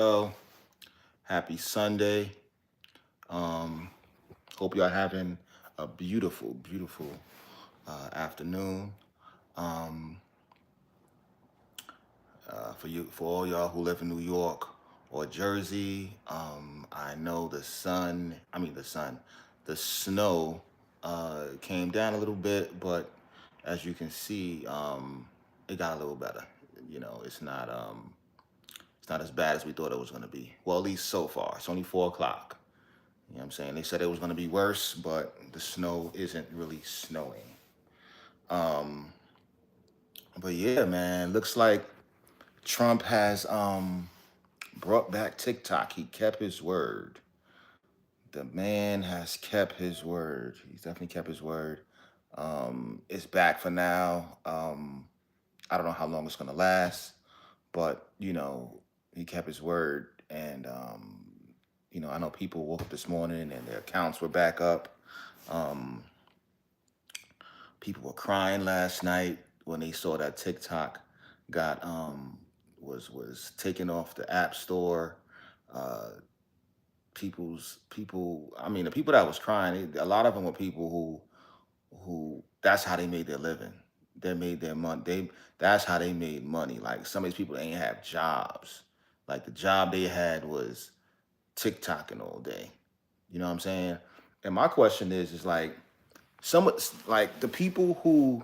Well, happy Sunday. Um, Hope y'all having a beautiful afternoon. Um, for all y'all who live in New York or Jersey, I know the snow came down a little bit, but as you can see, it got a little better. It's not as bad as we thought it was going to be. Well, at least so far. It's only 4 o'clock. You know what I'm saying? They said it was going to be worse, but the snow isn't really snowing. Um, but yeah, man, looks like Trump has brought back TikTok. He kept his word. The man has kept his word. He's definitely kept his word. It's back for now. I don't know how long it's going to last, but he kept his word. And I know people woke up this morning and their accounts were back up. Um, People were crying last night when they saw that TikTok got was taken off the App Store. Uh, I mean, the people that was crying, a lot of them were people who that's how they made their living. They made their money. That's how they made money. Like some of these people ain't have jobs. Like the job they had was TikToking all day. You know what I'm saying? And my question is like some like the people who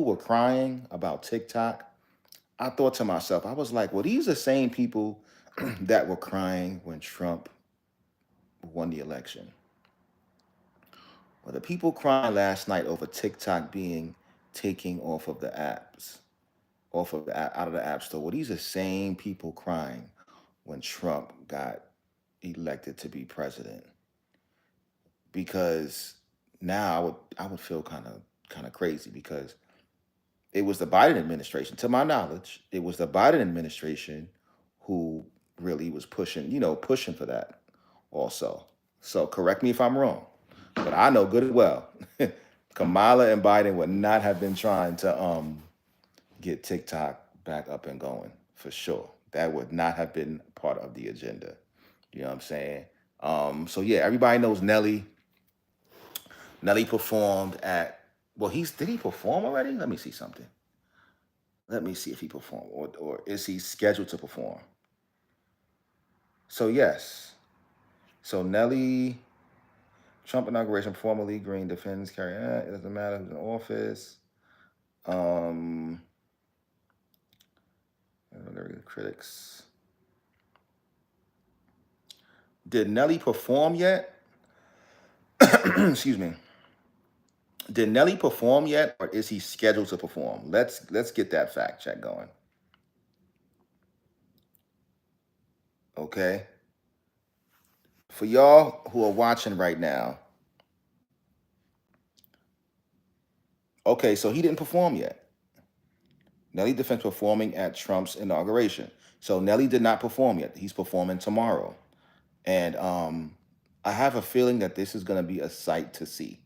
were crying about TikTok. I thought to myself, I was like, well, these are the same people that were crying when Trump won the election. Well, the people crying last night over TikTok being taking off of the apps, off of the out of the app store. Well, these are the same people crying when Trump got elected to be president. Because now I would feel kind of crazy because it was the Biden administration, to my knowledge, it was the Biden administration who really was pushing for that also. So correct me if I'm wrong, but I know good and well Kamala and Biden would not have been trying to get TikTok back up and going for sure. That would not have been part of the agenda. You know what I'm saying? So yeah, everybody knows Nelly. Nelly performed at well, he's did he perform already? Let me see something. Let me see if he performed or is he scheduled to perform? So yes. So Nelly, Trump inauguration, formally Green defends carry. It doesn't matter who's in office. Um, critics. Did Nelly perform yet? Excuse me. Did Nelly perform yet, or is he scheduled to perform? Let's get that fact check going. Okay. For y'all who are watching right now, okay, so he didn't perform yet. Nelly defends performing at Trump's inauguration. So Nelly did not perform yet. He's performing tomorrow. And I have a feeling that this is going to be a sight to see.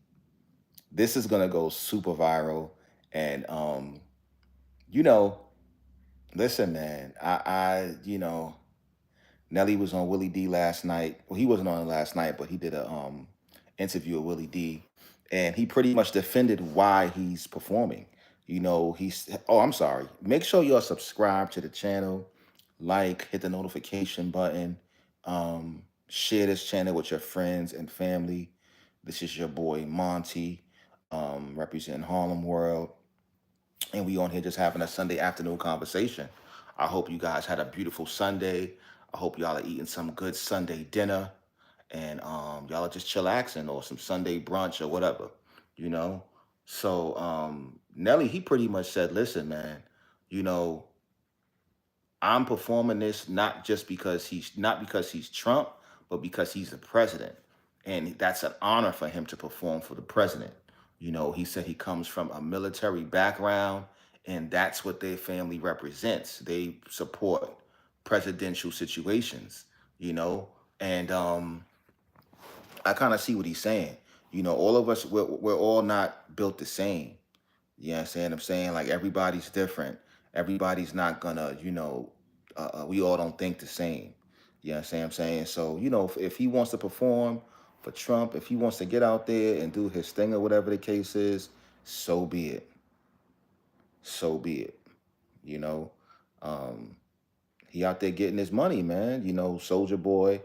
This is going to go super viral. And, you know, listen, man, Nelly was on Willie D last night. Well, he wasn't on last night, but he did a interview with Willie D, and he pretty much defended why he's performing. I'm sorry. Make sure you're subscribed to the channel, like, hit the notification button, share this channel with your friends and family. This is your boy Monty, representing Harlem World, and we on here just having a Sunday afternoon conversation. I hope you guys had a beautiful Sunday. I hope y'all are eating some good Sunday dinner, and y'all are just chillaxing or some Sunday brunch or whatever, you know. So Nelly, he pretty much said, "Listen, man, you know, I'm performing this not because he's Trump, but because he's the president, and that's an honor for him to perform for the president." He said he comes from a military background, and that's what their family represents. They support presidential situations, you know, and I kind of see what he's saying. All of us, we're all not built the same. You know what I'm saying? Like everybody's different. Everybody's not gonna, we all don't think the same. You understand what I'm saying? So, if he wants to perform for Trump, if he wants to get out there and do his thing or whatever the case is, so be it. So be it. You know, um, he out there getting his money, man. Soldier Boy.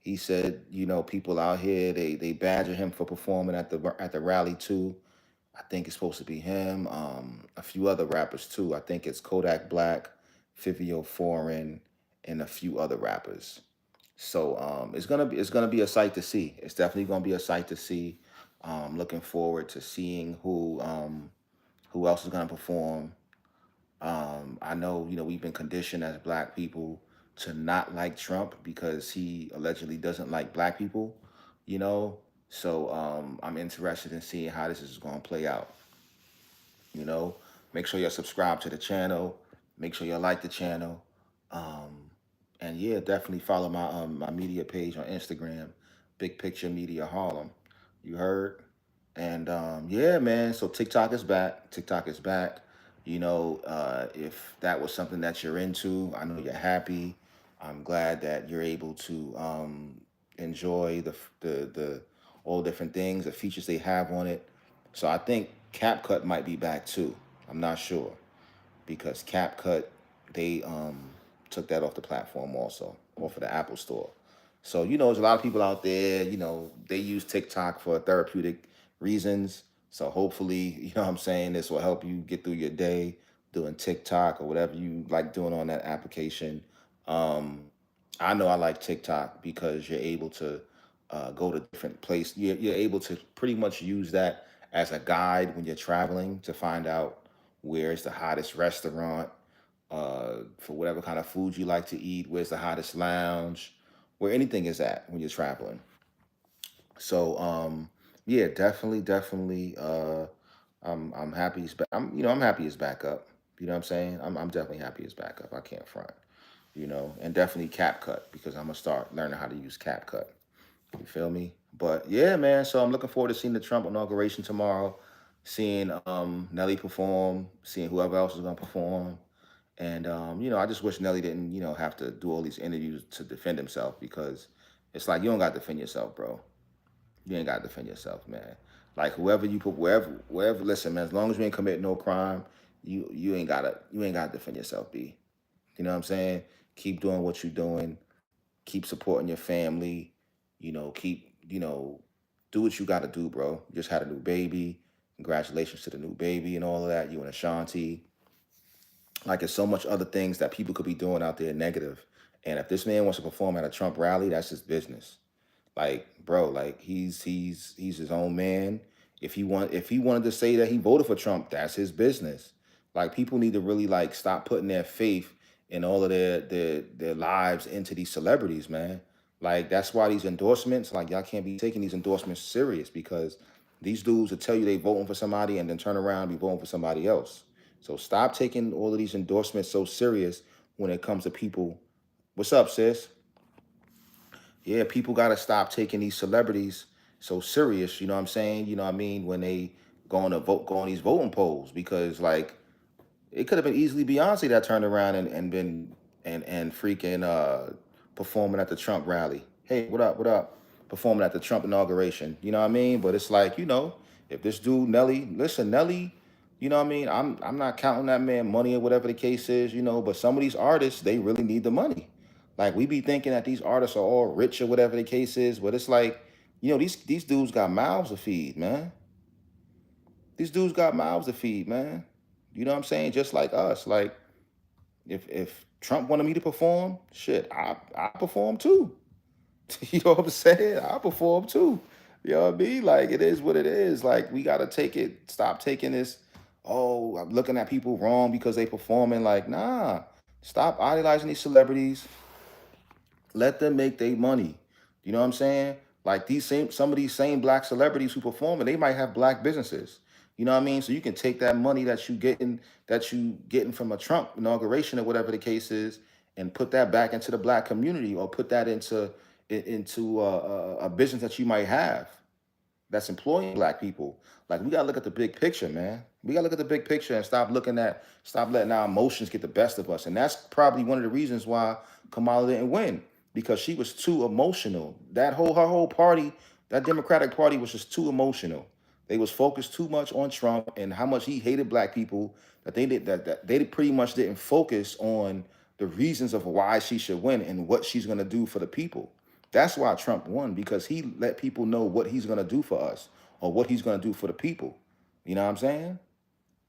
He said, people out here they badger him for performing at the rally too. I think it's supposed to be him. A few other rappers too. I think it's Kodak Black, Fivio Foreign, and a few other rappers. So it's gonna be a sight to see. It's definitely gonna be a sight to see. Looking forward to seeing who else is gonna perform. I know, we've been conditioned as black people to not like Trump because he allegedly doesn't like black people, you know. So I'm interested in seeing how this is going to play out. You know, make sure you're subscribed to the channel. Make sure you like the channel. Um, and yeah, definitely follow my media page on Instagram, Big Picture Media Harlem. You heard? And yeah, man. So TikTok is back. TikTok is back. If that was something that you're into, I know you're happy. I'm glad that you're able to enjoy the all different things, the features they have on it. So I think CapCut might be back too. I'm not sure because CapCut they took that off the platform also, off of the Apple Store. So there's a lot of people out there. They use TikTok for therapeutic reasons. So hopefully, what I'm saying, this will help you get through your day doing TikTok or whatever you like doing on that application. Um, I know I like TikTok because you're able to go to different places. You're able to pretty much use that as a guide when you're traveling to find out where's the hottest restaurant for whatever kind of food you like to eat. Where's the hottest lounge? Where anything is at when you're traveling. So yeah, definitely, definitely. I'm happy. I'm happy it's back up. You know what I'm saying? I'm definitely happy it's back up. I can't front. And definitely CapCut because I'm gonna start learning how to use CapCut. You feel me? But yeah, man. So I'm looking forward to seeing the Trump inauguration tomorrow, seeing Nelly perform, seeing whoever else is gonna perform. And I just wish Nelly didn't, have to do all these interviews to defend himself because it's like you don't got to defend yourself, bro. You ain't got to defend yourself, man. Like whoever you put, wherever. Listen, man. As long as you ain't commit no crime, you ain't gotta defend yourself, b. You know what I'm saying? Keep doing what you're doing. Keep supporting your family. Keep do what you got to do, bro. You just had a new baby. Congratulations to the new baby and all of that. You and Ashanti. Like there's so much other things that people could be doing out there negative. And if this man wants to perform at a Trump rally, that's his business. Like, bro, like he's his own man. If he wanted to say that he voted for Trump, that's his business. Like people need to really like stop putting their faith in all of their lives into these celebrities, man. Like that's why these endorsements, like y'all can't be taking these endorsements serious because these dudes will tell you they voting for somebody and then turn around and be voting for somebody else. So stop taking all of these endorsements so serious when it comes to people. What's up, sis? Yeah, people got to stop taking these celebrities so serious. You know what I'm saying? You know what I mean? When they go on these voting polls, because like it could have been easily Beyonce that turned around and been and freaking performing at the Trump rally. Hey, what up? What up? Performing at the Trump inauguration. You know what I mean? But it's like, if this dude Nelly, listen, Nelly, you know what I mean? I'm not counting that man money or whatever the case is, but some of these artists, they really need the money. Like we be thinking that these artists are all rich or whatever the case is, but it's like, these dudes got mouths to feed, man. These dudes got mouths to feed, man. You know what I'm saying? Just like us. Like if Trump wanted me to perform, shit, I perform too. You know what I'm saying? I perform too. You know what I mean? Like it is what it is. Like we gotta stop taking this, oh, I'm looking at people wrong because they performing. Like, nah. Stop idolizing these celebrities. Let them make their money. You know what I'm saying? Like some of these same black celebrities who perform, and they might have black businesses. You know what I mean? So you can take that money that you getting from a Trump inauguration or whatever the case is, and put that back into the black community, or put that into a business that you might have that's employing black people. Like we gotta look at the big picture, man. We gotta look at the big picture and stop letting our emotions get the best of us. And that's probably one of the reasons why Kamala didn't win. because she was too emotional. That whole her whole party, that Democratic Party was just too emotional. They was focused too much on Trump and how much he hated black people that that they pretty much didn't focus on the reasons of why she should win and what she's gonna do for the people. That's why Trump won, because he let people know what he's gonna do for us or what he's gonna do for the people. You know what I'm saying?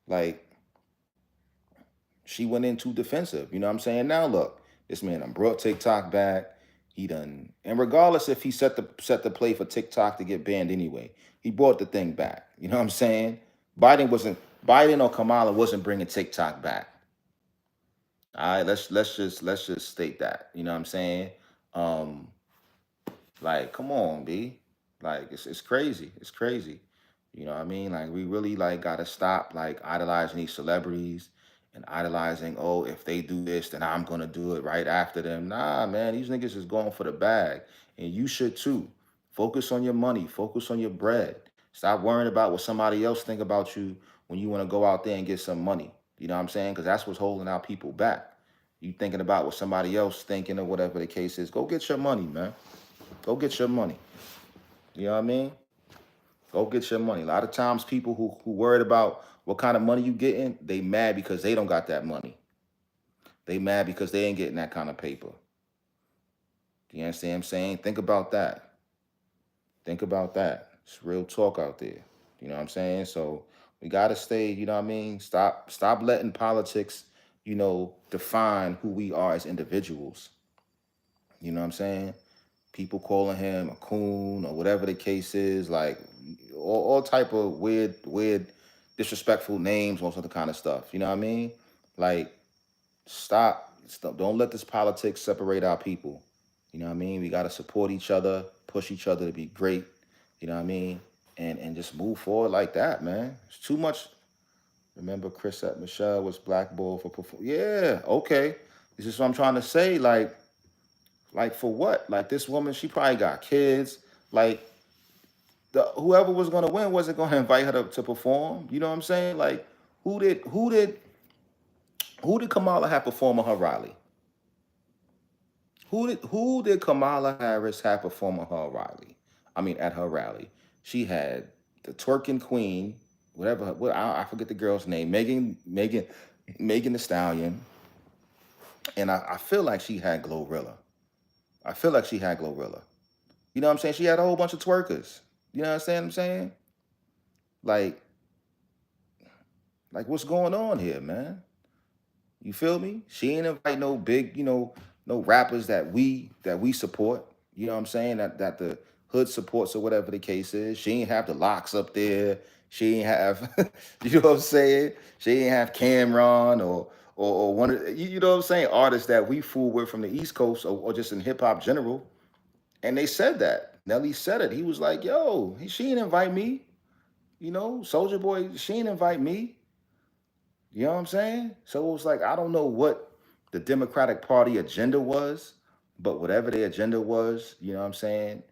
Like, she went in too defensive. You know what I'm saying? Now look, this man done brought TikTok back. He done, and regardless if he set the play for TikTok to get banned anyway, he brought the thing back. You know what I'm saying? Biden or Kamala wasn't bringing TikTok back. All right, let's just state that. You know what I'm saying? Um, like, come on, B. Like, it's crazy. It's crazy. You know what I mean? Like, we really like gotta stop like idolizing these celebrities and idolizing, oh, if they do this, then I'm gonna do it right after them. Nah, man, these niggas is going for the bag. And you should too. Focus on your money, focus on your bread. Stop worrying about what somebody else think about you when you want to go out there and get some money. You know what I'm saying? Because that's what's holding our people back. You thinking about what somebody else thinking or whatever the case is. Go get your money, man. Go get your money. You know what I mean? Go get your money. A lot of times people who worried about what kind of money you getting, they mad because they don't got that money. They mad because they ain't getting that kind of paper. You understand what I'm saying? Think about that. Think about that. It's real talk out there. You know what I'm saying? So we gotta stay, you know what I mean? Stop letting politics, define who we are as individuals. You know what I'm saying? People calling him a coon or whatever the case is, like all type of weird, disrespectful names, all sort of kind of stuff. You know what I mean? Like, stop. Don't let this politics separate our people. You know what I mean? We gotta support each other, push each other to be great. You know what I mean? And just move forward like that, man. It's too much. Remember, Chris at Michelle was blackballed for perform. Yeah, okay. This is what I'm trying to say. Like for what? Like, this woman, she probably got kids. Like, whoever was gonna win wasn't gonna invite her to perform. You know what I'm saying? Like, who did Kamala have perform at her rally? Who did Kamala Harris have perform at her rally? I mean, at her rally, she had the twerking queen, whatever. What I forget the girl's name, Megan the Stallion, and I feel like she had Glorilla. I feel like she had Glorilla. You know what I'm saying? She had a whole bunch of twerkers. You know what I'm saying? Like, what's going on here, man? You feel me? She ain't invite no big, no rappers that we support. You know what I'm saying? That the hood supports or whatever the case is. She ain't have the locks up there. She ain't have, you know what I'm saying? She ain't have Cameron or one of you know what I'm saying, artists that we fool with from the East Coast or just in hip hop general. And they said that. Nelly said it. He was like, yo, she ain't invite me. Soldier Boy, she ain't invite me. You know what I'm saying? So it was like, I don't know what the Democratic Party agenda was, but whatever their agenda was, you know what I'm saying?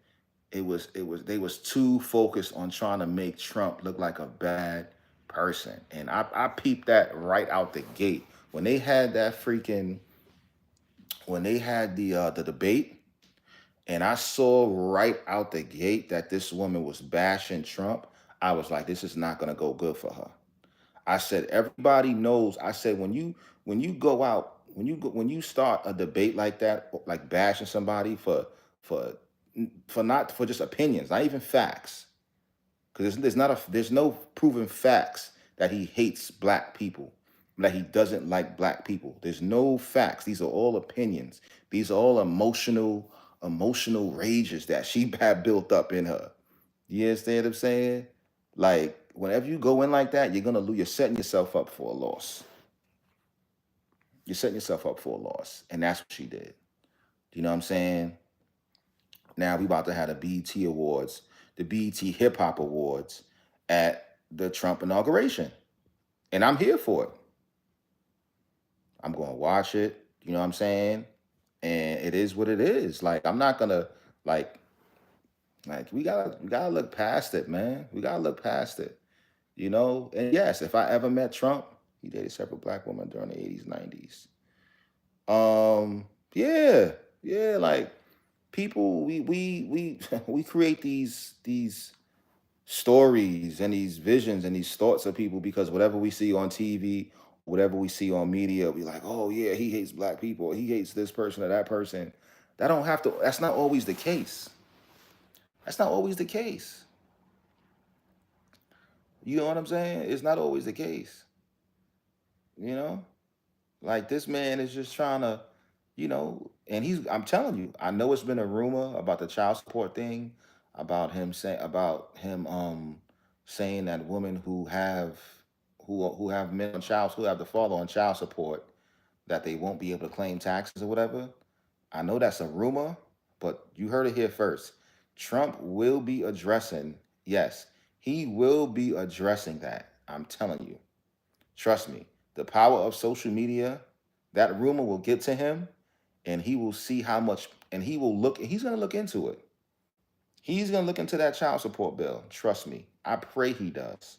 They was too focused on trying to make Trump look like a bad person. And I peeped that right out the gate. When they had the debate, and I saw right out the gate that this woman was bashing Trump, I was like, this is not gonna go good for her. I said, everybody knows. I said, when you go out, when you start a debate like that, like bashing somebody for not for just opinions, not even facts, because there's no proven facts that he hates black people, that he doesn't like black people. There's no facts. These are all opinions. These are all emotional rages that she had built up in her. You understand what I'm saying? Like, whenever you go in like that, you're gonna lose. You're setting yourself up for a loss. You're setting yourself up for a loss, and that's what she did. You know what I'm saying? Now we about to have the BET Awards, the BET Hip Hop Awards at the Trump inauguration, and I'm here for it. I'm gonna watch it. You know what I'm saying? And it is what it is. Like, I'm not gonna like we gotta look past it, man. We gotta look past it. And yes, if I ever met Trump, he dated several black women during the 80s, 90s. Yeah, yeah, like, people we we create these stories and these visions and these thoughts of people because whatever we see on TV, whatever we see on media, we like, oh yeah, he hates black people, he hates this person or that person. That don't have to. That's not always the case. That's not always the case. You know what I'm saying? It's not always the case. You know, like this man is just trying to, and he's. I'm telling you, I know it's been a rumor about the child support thing, about him saying that women who have men on who have the father on child support that they won't be able to claim taxes or whatever. I know that's a rumor, but you heard it here first. Trump will be addressing, yes, he will be addressing that. I'm telling you. Trust me. The power of social media, that rumor will get to him and he will see how much, and he's going to look into it. He's going to look into that child support bill. Trust me. I pray he does.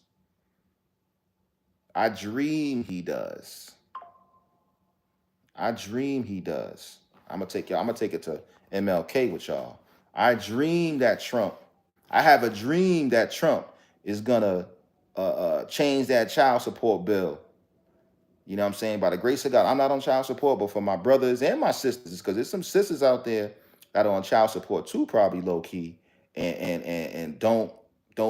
I dream he does. I dream he does. I'm gonna take it to MLK with y'all. I have a dream that Trump is gonna change that child support bill. You know what I'm saying? By the grace of God, I'm not on child support, but for my brothers and my sisters, because there's some sisters out there that are on child support too, probably low key, and don't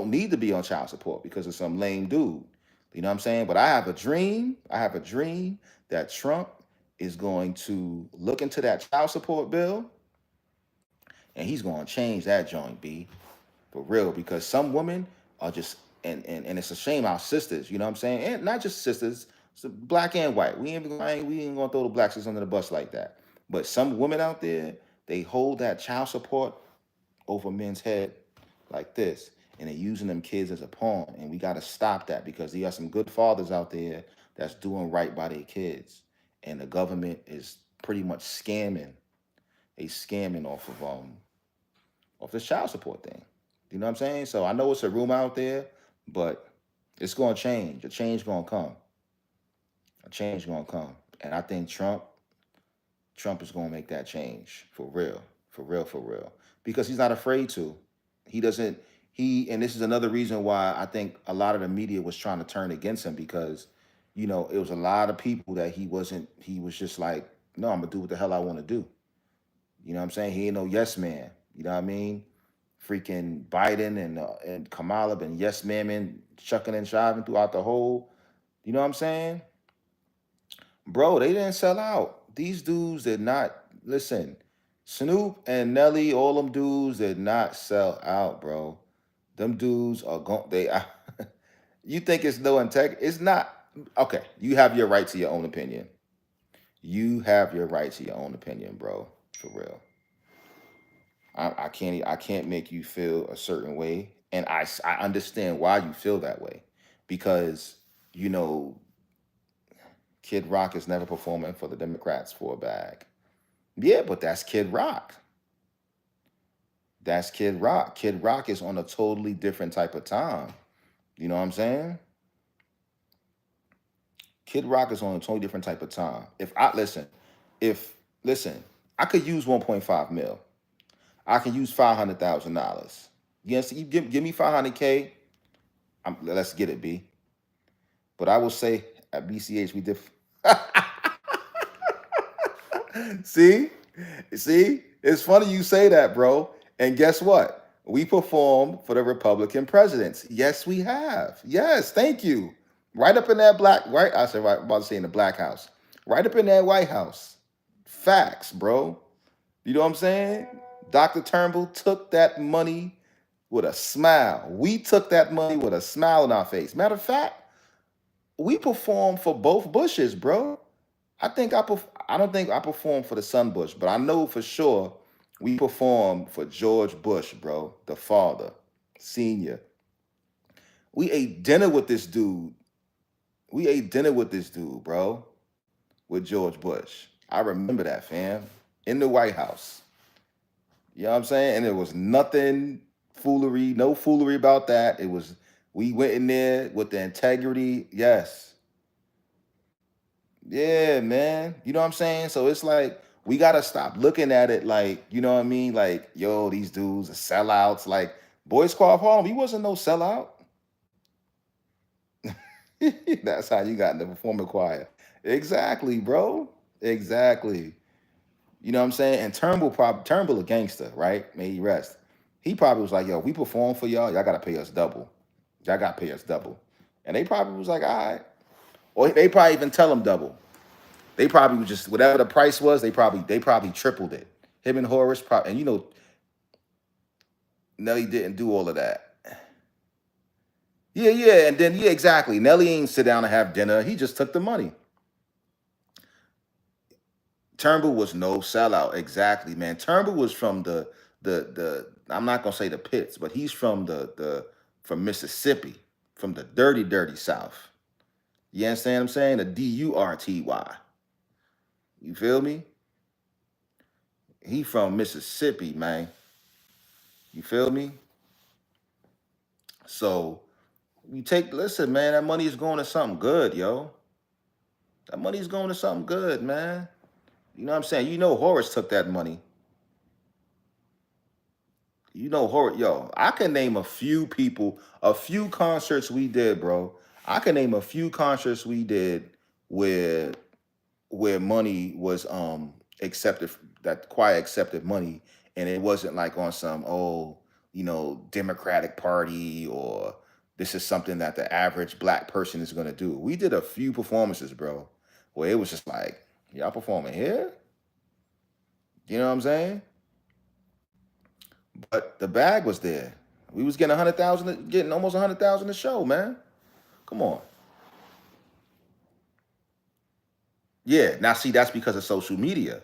need to be on child support because of some lame dude. You know what I'm saying? But I have a dream. I have a dream that Trump is going to look into that child support bill and he's going to change that joint, B, for real, because some women are just, and it's a shame our sisters, you know what I'm saying? And not just sisters, so black and white. We ain't gonna throw the blacks under the bus like that. But some women out there, they hold that child support over men's head like this, and they're using them kids as a pawn. And we got to stop that because there are some good fathers out there that's doing right by their kids, and the government is pretty much scamming. They scamming off this child support thing. You know what I'm saying? So I know it's a rumor out there, but it's gonna change. A change gonna come. A change gonna come, and I think Trump is gonna make that change for real, for real, for real, because he's not afraid to. He doesn't. And this is another reason why I think a lot of the media was trying to turn against him because, it was a lot of people that he wasn't. He was just like, no, I'm gonna do what the hell I want to do. You know what I'm saying? He ain't no yes man. You know what I mean? Freaking Biden and Kamala been yes man chucking and jiving throughout the whole. You know what I'm saying? Bro, they didn't sell out. These dudes did not listen. Snoop and Nelly, all them dudes did not sell out, bro. Them dudes are going. You think it's no integrity? It's not. Okay, you have your right to your own opinion. You have your right to your own opinion, bro. For real. I can't make you feel a certain way, and I understand why you feel that way, because you know Kid Rock is never performing for the Democrats for a bag. Yeah, but that's Kid Rock. That's Kid Rock. Kid Rock is on a totally different type of time. You know what I'm saying? Kid Rock is on a totally different type of time. If listen, I could use 1.5 mil. I can use $500,000. Yes, you give me 500K. Let's get it, B. But I will say at BCH we did. See, it's funny you say that, bro. And guess what? We performed for the Republican presidents. Yes, we have. Yes, thank you. Right up in that right. I said right. I'm about to say in the black house. Right up in that White House. Facts, bro. You know what I'm saying? Dr. Turnbull took that money with a smile. We took that money with a smile on our face. Matter of fact, we performed for both Bushes, bro. I don't think I performed for the son Bush, but I know for sure we performed for George Bush, bro, the father, senior. We ate dinner with this dude. We ate dinner with this dude, bro, with George Bush. I remember that, fam, in the White House. You know what I'm saying? And there was nothing foolery, no foolery about that. We went in there with the integrity. Yes. Yeah, man. You know what I'm saying? So it's like, We gotta stop looking at it like, you know what I mean? Like, yo, these dudes are sellouts. Like, Boys Squad Harlem, he wasn't no sellout. That's how you got in the performing choir. Exactly, bro. Exactly. You know what I'm saying? And Turnbull a gangster, right? May he rest. He probably was like, yo, we perform for y'all gotta pay us double. Y'all gotta pay us double. And they probably was like, all right. Or they probably even tell him double. They probably was just whatever the price was, they probably tripled it. Him and Horace probably, and Nelly didn't do all of that. Yeah, yeah, and then yeah, exactly. Nelly ain't sit down and have dinner. He just took the money. Turnbull was no sellout. Exactly, man. Turnbull was from the I'm not gonna say the pits, but he's from the from Mississippi, from the dirty, dirty South. You understand what I'm saying? The DURTY. You feel me? He from Mississippi, man. You feel me? So listen, man, that money is going to something good, yo. That money's going to something good, man. You know what I'm saying? Horace took that money. Horace, yo, I can name a few people, a few concerts we did, bro. I can name a few concerts we did where money was accepted, that choir accepted money, and it wasn't like on some Democratic Party, or this is something that the average black person is going to do. We did a few performances, bro, where it was just like, y'all performing here. You know what I'm saying? But the bag was there. We was getting 100,000, getting almost 100,000 a show, man. Come on. Yeah. Now see, that's because of social media.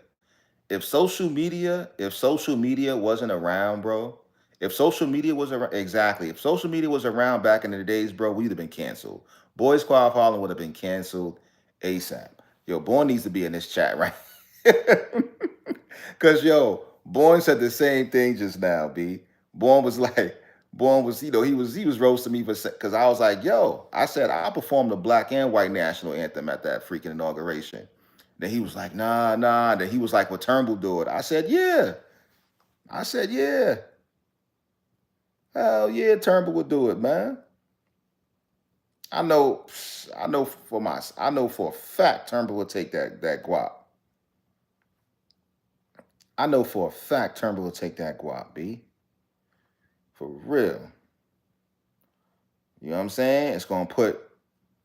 If social media wasn't around, bro, if social media was around, exactly. If social media was around back in the days, bro, we'd have been canceled. Boys Squad of Harlem would have been canceled ASAP. Yo, Born needs to be in this chat, right? Cause yo, Born said the same thing just now, B. Born was like, Born was, he was roasting me because I was like, yo, I said I performed the black and white national anthem at that freaking inauguration. Then he was like, nah, nah. Then he was like, well, Turnbull do it. I said, yeah. I said, yeah. Hell yeah, Turnbull would do it, man. I know, I know for a fact Turnbull would take that guap. I know for a fact Turnbull will take that guap, B. For real. You know what I'm saying? It's gonna put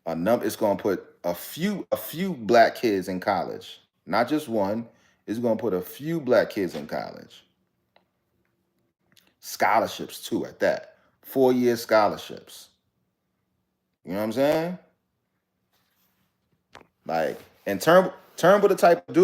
it's gonna put a few black kids in college. Not just one. It's gonna put a few black kids in college. Scholarships too at that. 4-year scholarships. You know what I'm saying? Like, and Turnbull the type of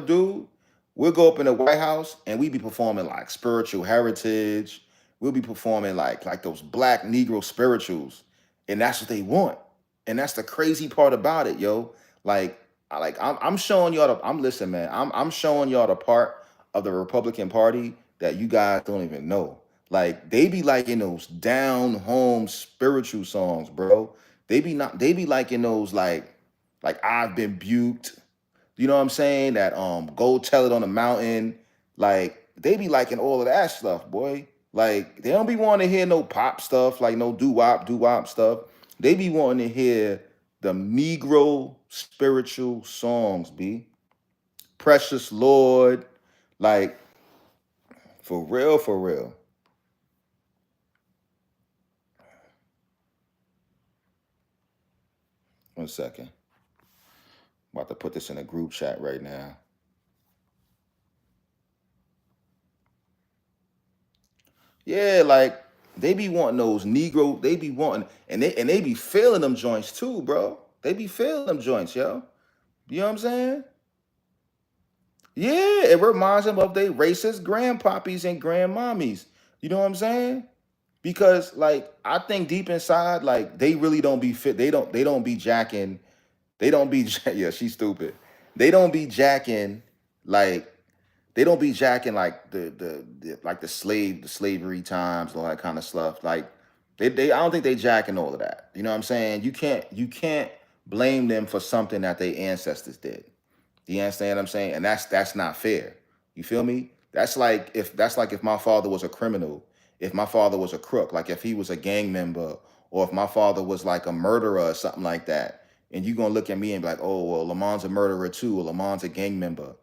dude, we'll go up in the White House and we be performing like spiritual heritage. We'll be performing like those black Negro spirituals. And that's what they want. And that's the crazy part about it, yo. I'm showing y'all I'm listen, man. I'm showing y'all the part of the Republican Party that you guys don't even know. Like, they be like in those down home spiritual songs, bro. They be like in those like I've been buked. You know what I'm saying? That go tell it on the mountain. Like, they be liking all of that stuff, boy. Like, they don't be wanting to hear no pop stuff, like no doo-wop stuff. They be wanting to hear the Negro spiritual songs, B. Precious Lord. Like, for real, for real. One second. I'm about to put this in a group chat right now. Yeah, like, they be wanting those Negro, they be wanting, and they be feeling them joints too, bro. They be feeling them joints, yo. You know what I'm saying? Yeah, it reminds them of their racist grandpoppies and grandmommies. You know what I'm saying? Because like, I think deep inside, like, they really don't be fit. They don't be jacking. They don't be yeah, she's stupid. They don't be jacking like they don't be jacking like the slavery times, all that kind of stuff. Like, they I don't think they jacking all of that. You know what I'm saying? You can't blame them for something that their ancestors did. Do you understand what I'm saying? And that's not fair. You feel me? That's like if my father was a criminal, if my father was a crook, like if he was a gang member, or if my father was like a murderer or something like that, and you gonna look at me and be like, oh well, Lamont's a murderer too, or Lamont's a gang member.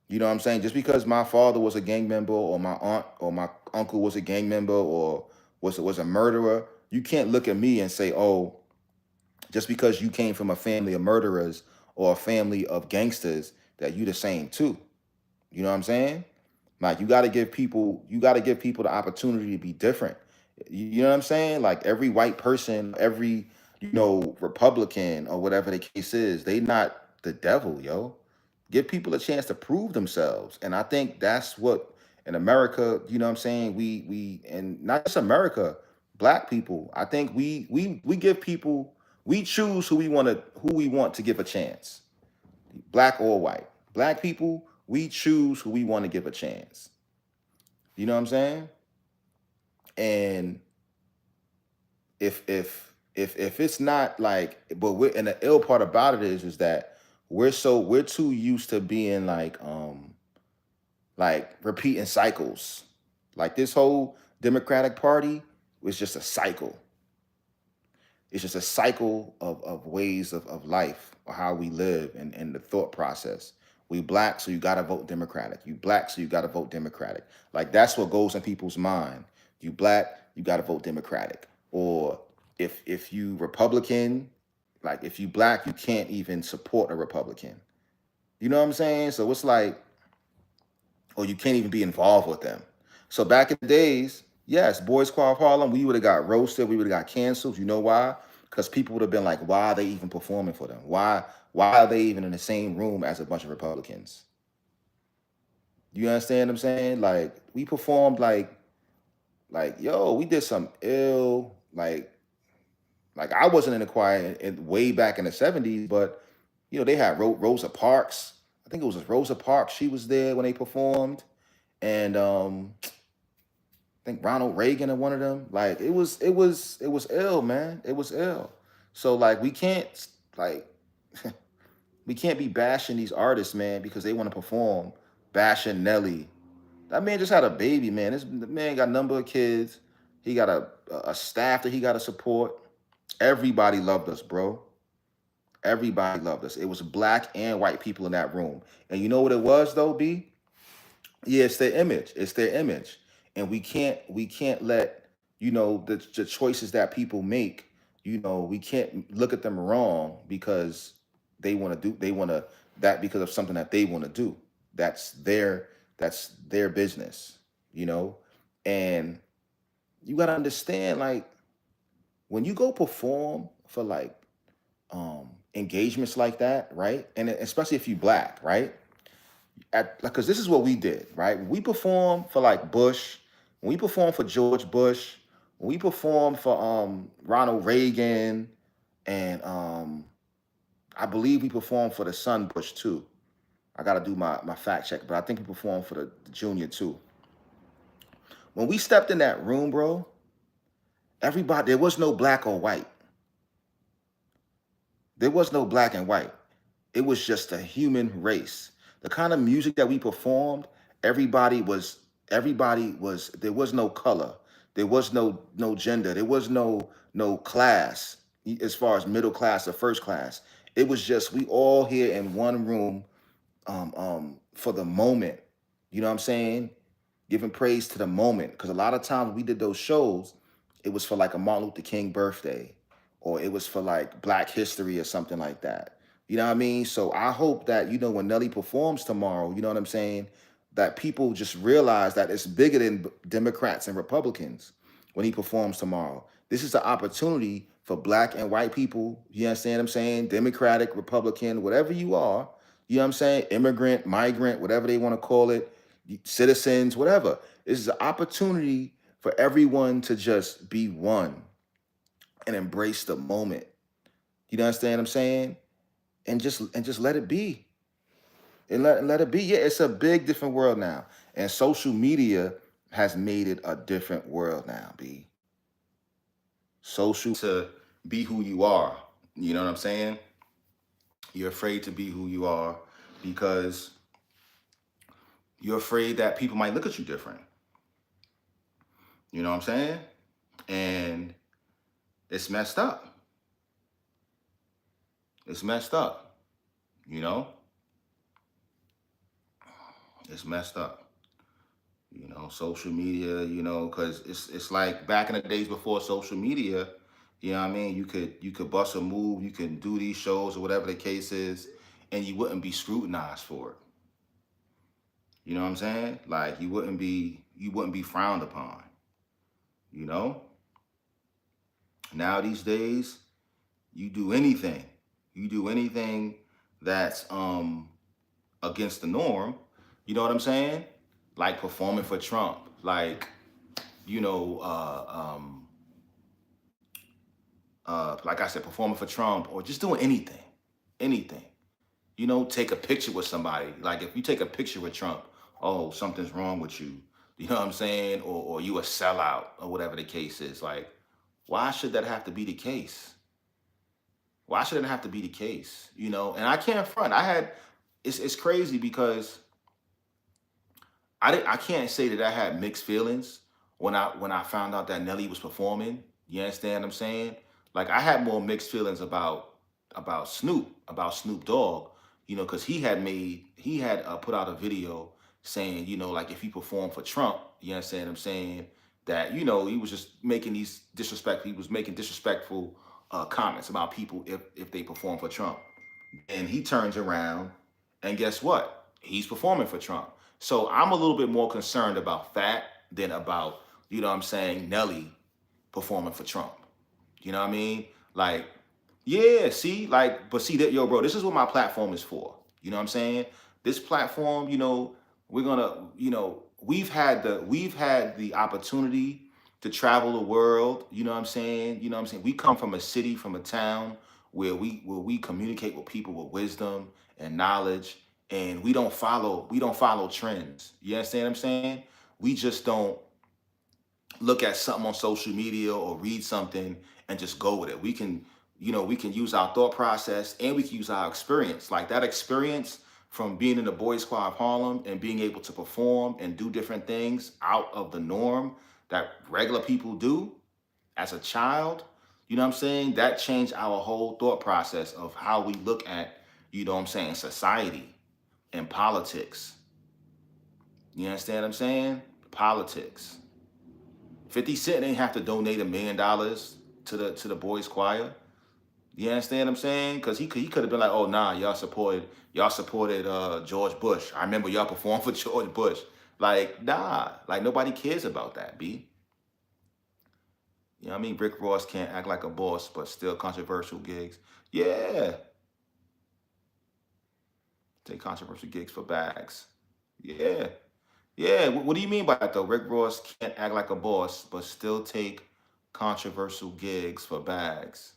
You know what I'm saying? Just because my father was a gang member, or my aunt or my uncle was a gang member, or was a murderer, you can't look at me and say, oh, just because you came from a family of murderers or a family of gangsters, that you the same too. You know what I'm saying? Like you got to give people the opportunity to be different. You know what I'm saying? Like every white person, every Republican or whatever the case is, they not the devil, yo. Give people a chance to prove themselves, and I think that's what in America. You know what I'm saying? We and not just America, black people. I think we give people, we choose who we want to give a chance, black or white. Black people, we choose who we want to give a chance. You know what I'm saying? And if it's not like, but we're, and the ill part about it is that we're too used to being like repeating cycles. Like this whole Democratic Party was just a cycle. It's just a cycle of ways of life or how we live, and the thought process. We black, so you gotta vote Democratic. You black, so you gotta vote Democratic. Like that's what goes in people's mind. You black, you gotta vote Democratic. Or if you Republican, like if you black, you can't even support a Republican. You know what I'm saying? So it's like, or you can't even be involved with them. So back in the days, yes, Boys Club Harlem, we would have got roasted, we would have got canceled. You know why? Because people would have been like, why are they even performing for them? Why are they even in the same room as a bunch of Republicans? You understand what I'm saying? Like we performed like yo, we did some ill like I wasn't in the choir way back in the 70s, but they had Rosa Parks. I think it was Rosa Parks. She was there when they performed, and I think Ronald Reagan and one of them. Like it was ill, man. It was ill. So like like we can't be bashing these artists, man, because they want to perform. Bashing Nelly. That man just had a baby, man. This man got a number of kids. He got a staff that he got to support. Everybody loved us, bro. Everybody loved us. It was black and white people in that room. And you know what it was though, B? Yeah, it's their image. It's their image. And we can't let, the choices that people make, we can't look at them wrong because they want to that because of something that they want to do. That's their business, you know? And you got to understand, like, when you go perform for like engagements like that, right? And especially if you black, right? Because this is what we did, right? We performed for like Bush, when we performed for George Bush, when we performed for Ronald Reagan, and I believe we performed for the son Bush too. I gotta do my fact check, but I think we performed for the junior too. When we stepped in that room, bro, everybody, there was no black or white. There was no black and white. It was just a human race. The kind of music that we performed, everybody was there was no color. There was no gender. There was no class as far as middle class or first class. It was just we all here in one room for the moment. You know what I'm saying? Giving praise to the moment. Because a lot of times we did those shows, it was for like a Martin Luther King birthday, or it was for like Black History or something like that. You know what I mean? So I hope that, when Nelly performs tomorrow, you know what I'm saying? That people just realize that it's bigger than Democrats and Republicans when he performs tomorrow. This is an opportunity for black and white people. You understand what I'm saying? Democratic, Republican, whatever you are, you know what I'm saying? Immigrant, migrant, whatever they want to call it, citizens, whatever. This is an opportunity for everyone to just be one and embrace the moment. You understand what I'm saying? And just let it be. And let it be. Yeah, it's a big different world now. And social media has made it a different world now, B. Social to be who you are. You know what I'm saying? You're afraid to be who you are. because you're afraid that people might look at you different. You know what I'm saying? And it's messed up. It's messed up. You know? It's messed up. You know, social media, you know, because it's like back in the days before social media, you know what I mean? You could bust a move, you can do these shows or whatever the case is, and you wouldn't be scrutinized for it. You know what I'm saying? Like you wouldn't be frowned upon, you know? Now these days, you do anything. You do anything that's against the norm. You know what I'm saying? Like performing for Trump, like you know, like I said, performing for Trump, or just doing anything. You know, take a picture with somebody. Like if you take a picture with Trump, oh, something's wrong with you. You know what I'm saying? Or you a sellout or whatever the case is. Like, why should that have to be the case? Why should it have to be the case? You know, and I can't front. It's crazy because I can't say that I had mixed feelings when I found out that Nelly was performing. You understand what I'm saying? Like I had more mixed feelings about Snoop Dogg, you know, because he had put out a video saying, you know, like if he performed for Trump, you understand what I'm saying? That, you know, he was just making he was making disrespectful comments about people if they perform for Trump. And he turns around and guess what? He's performing for Trump. So I'm a little bit more concerned about that than about, you know what I'm saying, Nelly performing for Trump. You know what I mean? Like, yeah, see, like, but see that, yo, bro, this is what my platform is for. You know what I'm saying? This platform, you know, we're gonna, you know, we've had the opportunity to travel the world. You know what I'm saying? You know what I'm saying? We come from a city, from a town where we communicate with people with wisdom and knowledge, and we don't follow trends. You understand what I'm saying? We just don't look at something on social media or read something and just go with it. We can use our thought process and we can use our experience. Like that experience from being in the Boys Squad of Harlem and being able to perform and do different things out of the norm that regular people do as a child, you know what I'm saying? That changed our whole thought process of how we look at, you know what I'm saying, society and politics. You understand what I'm saying? Politics. 50 Cent ain't have to donate $1 million to the boys choir. You understand what I'm saying? Because he could have been like, oh nah, y'all supported George Bush. I remember y'all performed for George Bush. Like, nah, like nobody cares about that, B. You know what I mean? Rick Ross can't act like a boss, but still controversial gigs. Yeah, take controversial gigs for bags. Yeah. Yeah, what do you mean by that though? Rick Ross can't act like a boss, but still take controversial gigs for bags.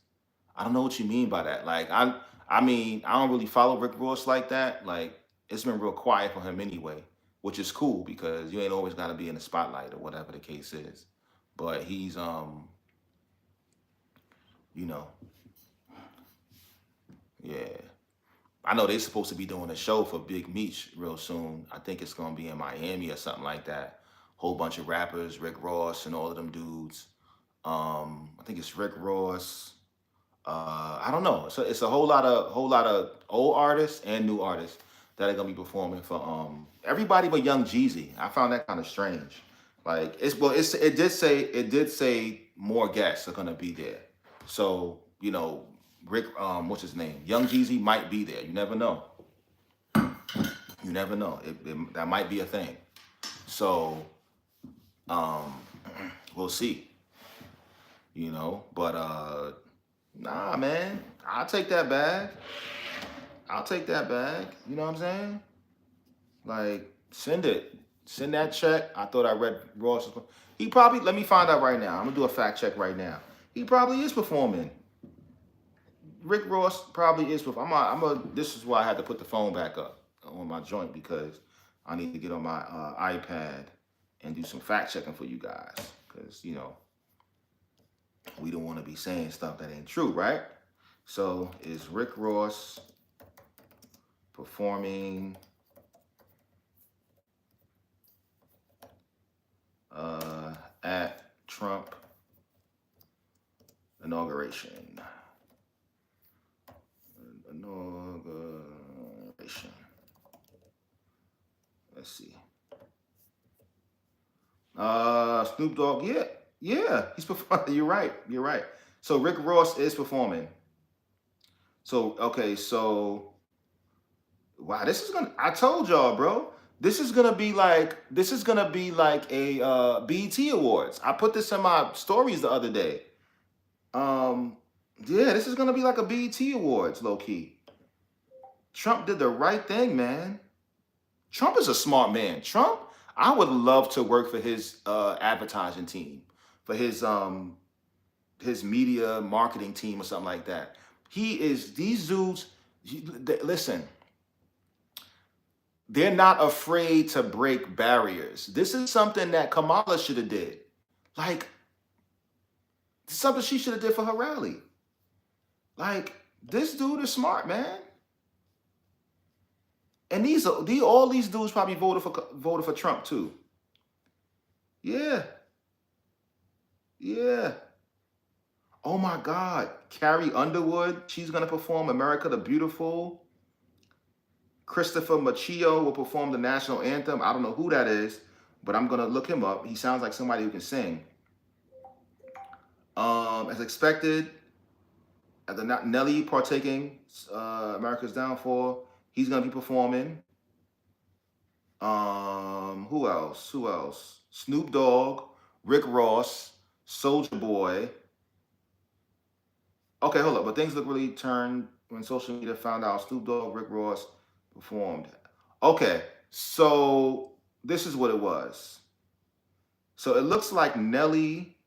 I don't know what you mean by that. Like I mean, I don't really follow Rick Ross like that. Like it's been real quiet for him anyway, which is cool because you ain't always gotta be in the spotlight or whatever the case is. But he's you know, yeah. I know they're supposed to be doing a show for Big Meech real soon. I think it's gonna be in Miami or something like that. Whole bunch of rappers, Rick Ross and all of them dudes. I think it's Rick Ross. I don't know. So it's a whole lot of old artists and new artists that are gonna be performing for everybody but Young Jeezy. I found that kind of strange. Like it did say more guests are gonna be there. So you know Rick what's his name, Young Jeezy might be there. You never know. You never know. That might be a thing. So um we'll see. But nah, man, I'll take that bag. I'll take that bag. You know what I'm saying? Like, send it. Send that check. I thought I read Ross. He probably, let me find out right now. I'm going to do a fact check right now. He probably is performing. Rick Ross probably is performing. This is why I had to put the phone back up on my joint because I need to get on my iPad and do some fact checking for you guys. Because, we don't want to be saying stuff that ain't true, right? So, is Rick Ross performing at Trump inauguration. Inauguration. Let's see. Snoop Dogg. Yeah, yeah, he's performing. You're right. You're right. So Rick Ross is performing. So okay, so wow, this is gonna. I told y'all, bro. This is gonna be like a BET Awards. I put this in my stories the other day. Um, yeah, this is gonna be like a BET Awards, low key. Trump did the right thing, man. Trump is a smart man. Trump, I would love to work for his advertising team, for his media marketing team or something like that. He is these dudes. Listen, they're not afraid to break barriers. This is something that Kamala should have did. Like something she should have did for her rally. Like this dude is smart, man. And all these dudes probably voted for Trump too. Yeah, yeah. Oh my God, Carrie Underwood, she's gonna perform "America the Beautiful." Christopher Machio will perform the national anthem. I don't know who that is, but I'm gonna look him up. He sounds like somebody who can sing. As expected, Nelly partaking America's Downfall. He's gonna be performing. Who else? Who else? Snoop Dogg, Rick Ross, Soldier Boy. Okay, hold up. But things look really turned when social media found out Snoop Dogg, Rick Ross performed. Okay, so this is what it was. So it looks like Nelly,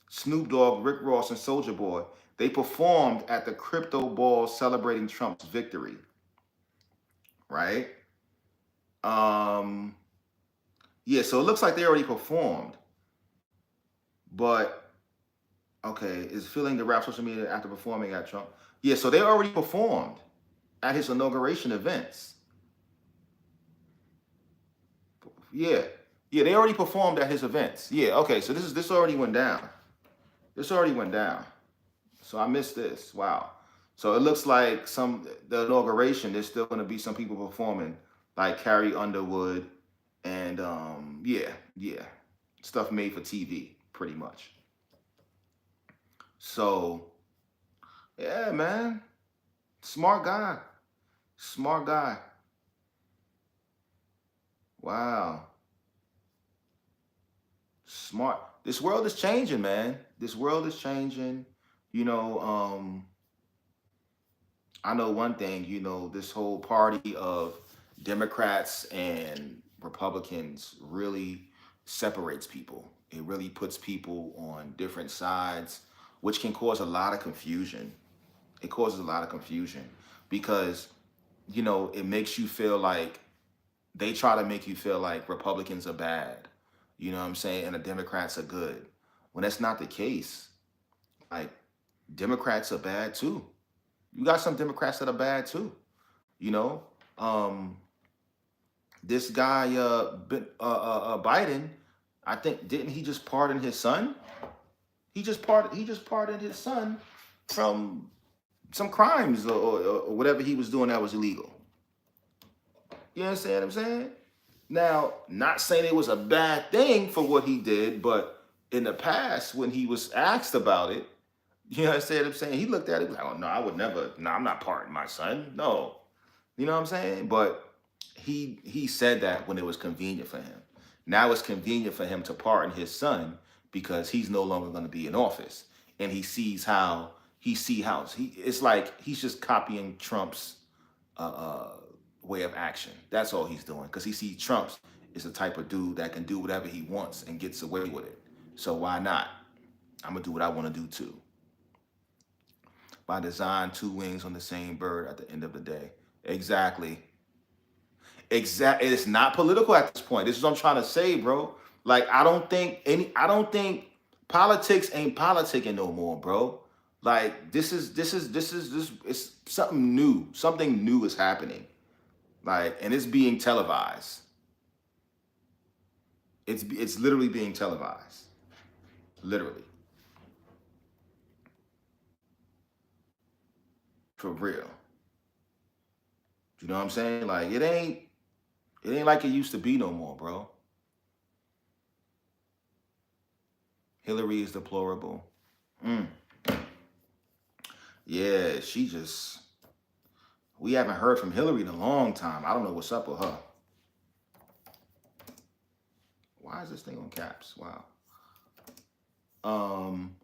Snoop Dogg, Rick Ross, and Soldier Boy, they performed at the crypto ball celebrating Trump's victory. Right? Yeah, so it looks like they already performed. But okay, is feeling the rap social media after performing at Trump. Yeah, so they already performed at his inauguration events. Yeah. Yeah, they already performed at his events. Yeah, okay, so this already went down. This already went down. So I missed this. Wow. So it looks like the inauguration, there's still gonna be some people performing, like Carrie Underwood and yeah. Stuff made for TV, pretty much. So yeah, man. Smart guy. Smart guy. Wow. Smart. This world is changing, man. This world is changing. You know, I know one thing, this whole party of Democrats and Republicans really separates people. It really puts people on different sides, which can cause a lot of confusion. It causes a lot of confusion because, it makes you feel like they try to make you feel like Republicans are bad. You know what I'm saying? And the Democrats are good. When that's not the case, like Democrats are bad too. You got some Democrats that are bad too. You know, um, this guy Biden, I think didn't he just pardon his son? He just pardoned his son from some crimes or whatever he was doing that was illegal. You understand what I'm saying? Now, not saying it was a bad thing for what he did, but in the past, when he was asked about it, you understand what I'm saying? He looked at it like, oh, no, I would never, no, I'm not pardoning my son. No. You know what I'm saying? But he said that when it was convenient for him. Now it's convenient for him to pardon his son because he's no longer going to be in office. And he sees how, it's like he's just copying Trump's way of action. That's all he's doing because he sees Trump is the type of dude that can do whatever he wants and gets away with it. So why not? I'm gonna do what I want to do too. By design, two wings on the same bird at the end of the day. Exactly. It's not political at this point. This is what I'm trying to say, bro. Like I don't think politics ain't politicking no more, bro. Like this is it's something new. Something new is happening. Like, and it's being televised. It's literally being televised. Literally. For real. You know what I'm saying? Like it ain't like it used to be no more, bro. Hillary is deplorable. Mm. Yeah, she just we haven't heard from Hillary in a long time. I don't know what's up with her. Why is this thing on caps? Wow. Um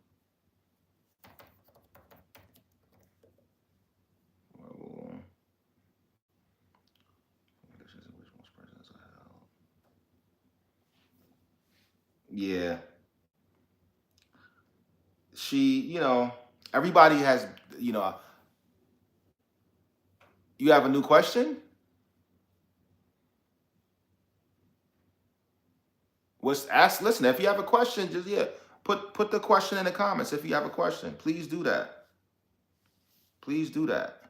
yeah. She, everybody has, you have a new question? What's ask listen, if you have a question, just put the question in the comments if you have a question. Please do that. Please do that.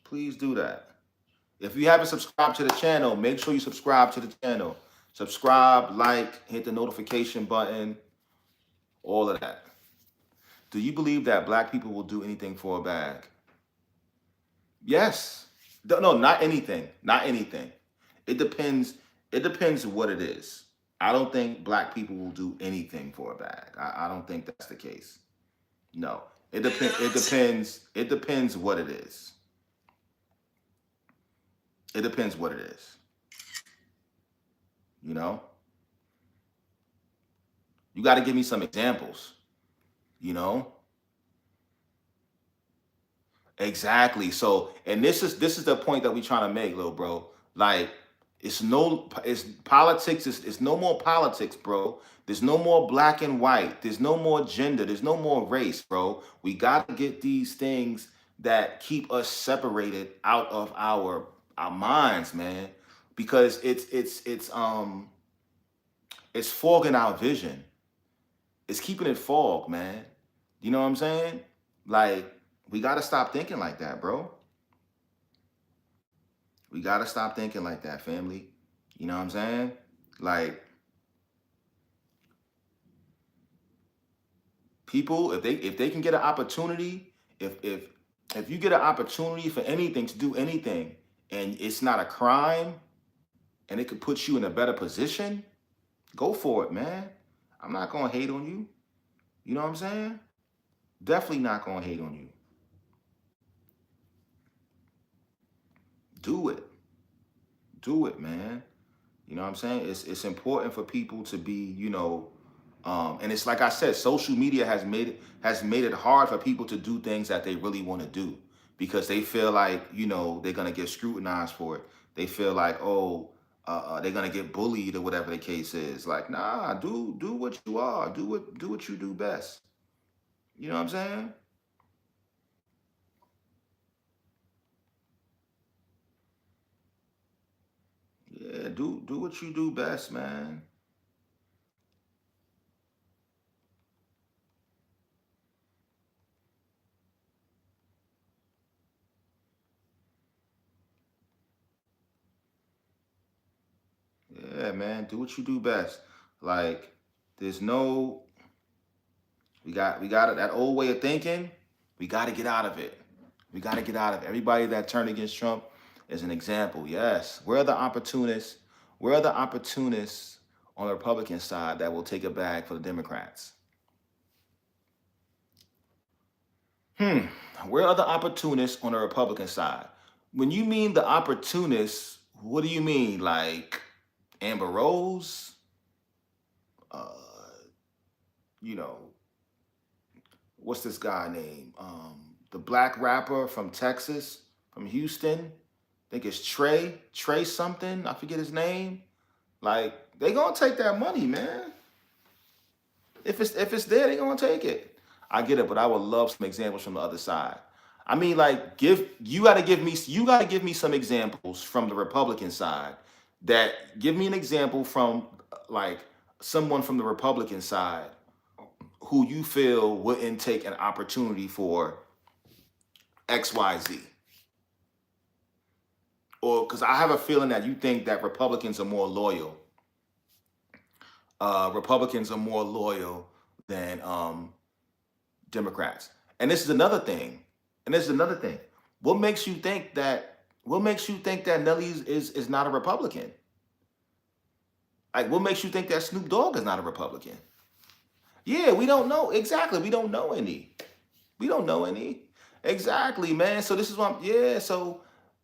Please do that. If you haven't subscribed to the channel, make sure you subscribe to the channel. Subscribe, like, hit the notification button, all of that. Do you believe that black people will do anything for a bag? Yes. No, not anything. Not anything. It depends. It depends what it is. I don't think black people will do anything for a bag. I don't think that's the case. No. It depends. It depends. It depends what it is. It depends what it is. You know? You got to give me some examples. You know? Exactly. So, and this is the point that we trying to make, little bro. Like, it's politics. It's no more politics, bro. There's no more black and white. There's no more gender. There's no more race, bro. We got to get these things that keep us separated out of our minds, man, because it's fogging our vision. It's keeping it fogged, man. You know what I'm saying? Like, we got to stop thinking like that, bro. We got to stop thinking like that, family. You know what I'm saying? Like, people, if they can get an opportunity, if you get an opportunity for anything to do anything, and it's not a crime, and it could put you in a better position, go for it, man. I'm not gonna hate on you. You know what I'm saying? Definitely not gonna hate on you. Do it. Do it, man. You know what I'm saying? It's important for people to be, and it's like I said, social media has made it hard for people to do things that they really want to do because they feel like, they're gonna get scrutinized for it. They feel like, oh, they're gonna get bullied or whatever the case is. Like, nah, do what you are. Do what you do best. You know what I'm saying? Yeah, do what you do best, man. Yeah, man, do what you do best. Like, there's no, we got that old way of thinking. We got to get out of it. We got to get out of it. Everybody that turned against Trump is an example. Yes, where are the opportunists? Where are the opportunists on the Republican side that will take a bag for the Democrats? Hmm. Where are the opportunists on the Republican side? When you mean the opportunists, what do you mean? Like Amber Rose? Uh, you know, what's this guy name? The black rapper from Texas, from Houston. I think it's Trey something. I forget his name. Like, they gonna take that money, man. If it's there, they gonna take it. I get it, but I would love some examples from the other side. I mean, like, you gotta give me some examples from the Republican side. That give me an example from like someone from the Republican side who you feel wouldn't take an opportunity for XYZ. Or because I have a feeling that you think that Republicans are more loyal. Republicans are more loyal than Democrats. And this is another thing. And this is another thing. What makes you think that? What makes you think that Nelly is not a Republican? Like, what makes you think that Snoop Dogg is not a Republican? Yeah, we don't know exactly. We don't know any. We don't know any. Exactly, man. So this is what yeah, so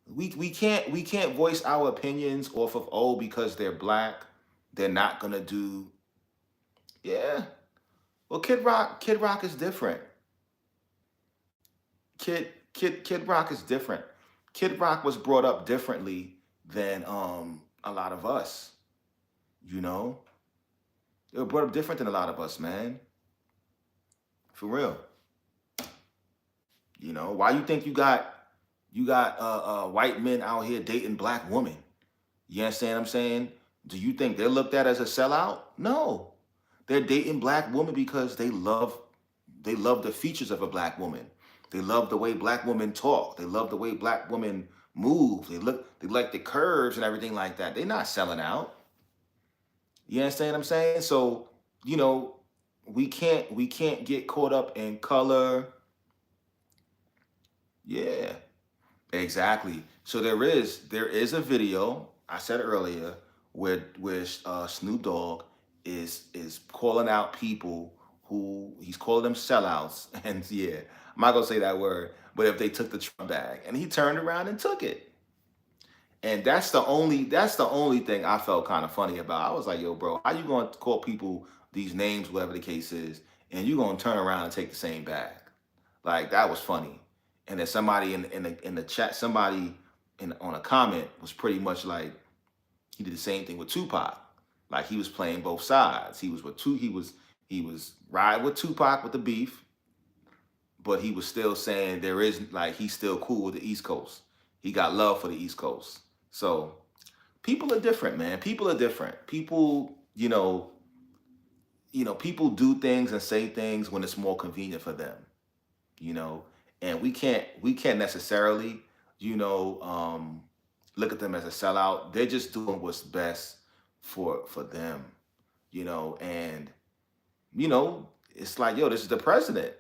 we can't voice our opinions off of because they're black, they're not gonna do yeah. Well, Kid Rock is different. Kid Rock is different. Kid Rock was brought up differently than a lot of us, you know? They were brought up different than a lot of us, man. For real. You know, why you think you got white men out here dating black women? You understand what I'm saying? Do you think they're looked at as a sellout? No. They're dating black women because they love the features of a black woman. They love the way black women talk. They love the way black women move. They like the curves and everything like that. They're not selling out. You understand what I'm saying? So, you know, we can't get caught up in color. Yeah. Exactly. So there is a video I said earlier where Snoop Dogg is calling out people who he's calling them sellouts, and yeah, I'm not gonna say that word, but if they took the Trump bag, and he turned around and took it, and that's the only thing I felt kind of funny about. I was like, yo, bro, how you gonna call people these names, whatever the case is, and you gonna turn around and take the same bag? Like that was funny. And then somebody in the chat, somebody in on a comment was pretty much like he did the same thing with Tupac. Like he was playing both sides. He was with two. He was riding with Tupac with the beef, but he was still saying there is like he's still cool with the East Coast. He got love for the East Coast. So people are different, man. People are different. People, people do things and say things when it's more convenient for them. you know, and we can't necessarily, you know, look at them as a sellout. They're just doing what's best for them, and it's like, yo, this is the president.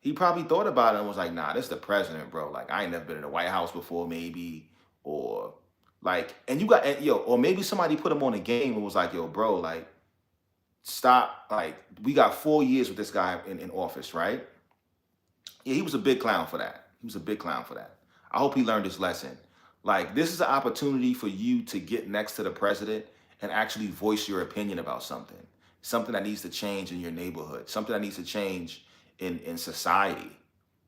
He probably thought about it and was like, nah, this is the president, bro. Like, I ain't never been in the White House before, maybe, or like, and you got, and, yo, or maybe somebody put him on a game and was like, yo, bro, like, stop. Like, we got 4 years with this guy in office, right? Yeah, he was a big clown for that. He was a big clown for that. I hope he learned his lesson. Like, this is an opportunity for you to get next to the president and actually voice your opinion about something that needs to change in your neighborhood, something that needs to change in society.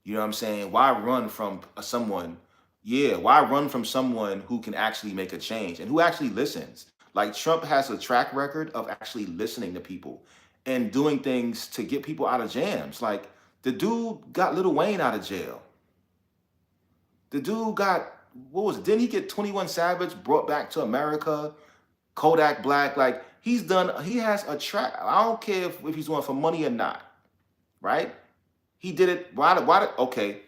You know what I'm saying? Why run from someone? Yeah, why run from someone who can actually make a change and who actually listens? Like, Trump has a track record of actually listening to people and doing things to get people out of jams. Like, the dude got Lil Wayne out of jail. The dude got, what was it? Didn't he get 21 Savage brought back to America? Kodak Black, like, he has a track. I don't care if he's doing it for money or not, right? He did it. Okay.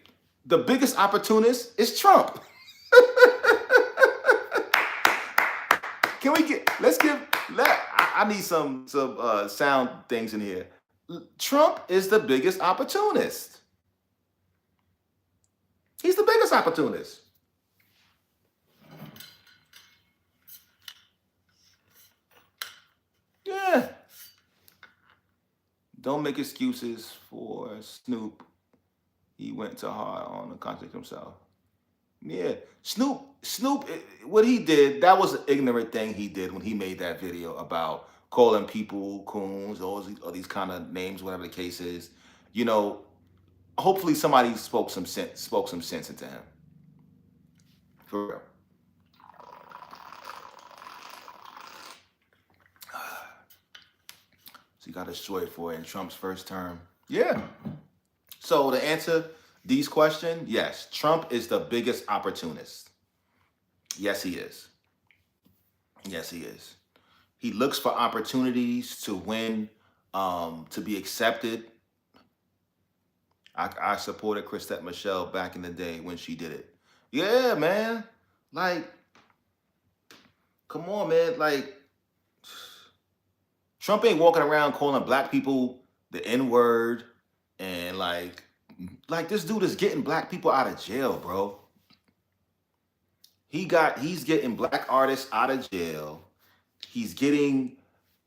The biggest opportunist is Trump. Can we I need some sound things in here. Trump is the biggest opportunist. He's the biggest opportunist. Yeah. Don't make excuses for Snoop. He went too hard on the contradict himself. Yeah. Snoop, what he did, that was an ignorant thing he did when he made that video about calling people coons, all these kind of names, whatever the case is. Hopefully somebody spoke some sense into him. For real. So he got destroyed for it in Trump's first term. Yeah. So to answer these questions, yes, Trump is the biggest opportunist. Yes, he is. Yes, he is. He looks for opportunities to win to be accepted. I supported Chrisette Michelle back in the day when she did it. Yeah, man. Like, come on, man. Like, Trump ain't walking around calling black people the N word and like this dude is getting black people out of jail, bro. He's getting black artists out of jail. He's getting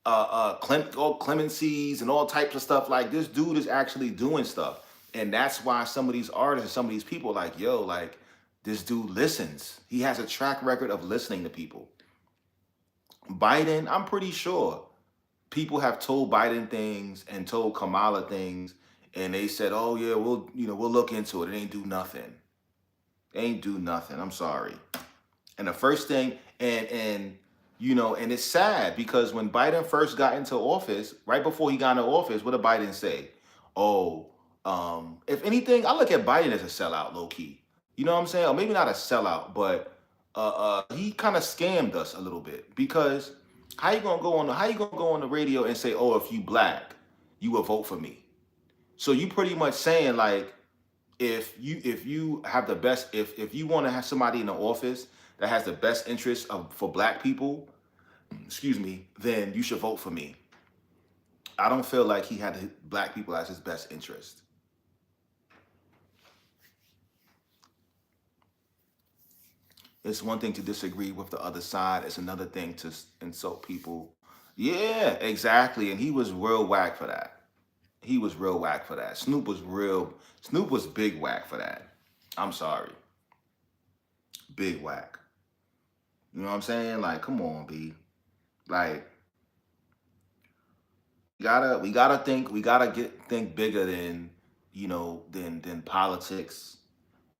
clemencies and all types of stuff. Like this dude is actually doing stuff, and that's why some of these artists and some of these people are like, yo, like this dude listens. He has a track record of listening to people. Biden, I'm pretty sure people have told Biden things and told Kamala things, and they said, oh yeah, we'll look into it. It ain't do nothing. It ain't do nothing. I'm sorry. And the first thing, and it's sad because when Biden first got into office, right before he got into office, what did Biden say? Oh, if anything, I look at Biden as a sellout, low key. You know what I'm saying? Or maybe not a sellout, but he kind of scammed us a little bit because how you gonna go on the radio and say, oh, if you black, you will vote for me? So you pretty much saying like, if you have the best, if you want to have somebody in the office that has the best interest for black people, excuse me, then you should vote for me. I don't feel like he had black people as his best interest. It's one thing to disagree with the other side. It's another thing to insult people. Yeah, exactly. And he was real whack for that. He was real whack for that. Snoop was big whack for that. I'm sorry. Big whack. You know what I'm saying? Like, come on, B. Like, we gotta think bigger than, than politics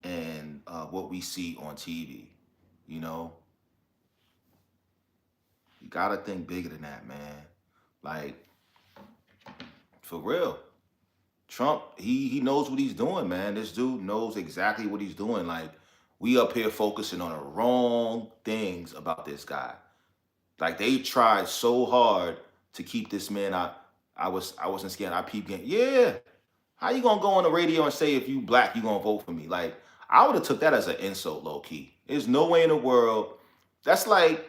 and what we see on TV. You know, you gotta think bigger than that, man. Like, for real. Trump, he knows what he's doing, man. This dude knows exactly what he's doing. Like, we up here focusing on the wrong things about this guy. Like they tried so hard to keep this man out. I wasn't scared. I peep game. Yeah. How you gonna go on the radio and say if you black, you gonna vote for me? Like, I would have took that as an insult, low key. There's no way in the world. That's like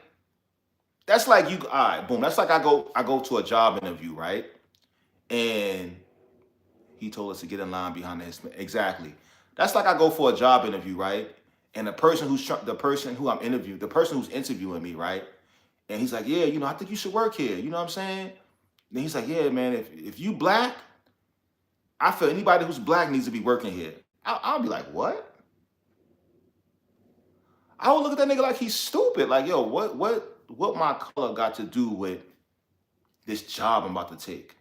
you, all right, boom. That's like I go to a job interview, right? And he told us to get in line behind his exactly. That's like I go for a job interview, right? And the person who I'm interviewing, the person who's interviewing me, right? And he's like, yeah, I think you should work here. You know what I'm saying? And he's like, yeah, man, if you black, I feel anybody who's black needs to be working here. I'll be like, what? I would look at that nigga like he's stupid. Like, yo, what my color got to do with this job I'm about to take?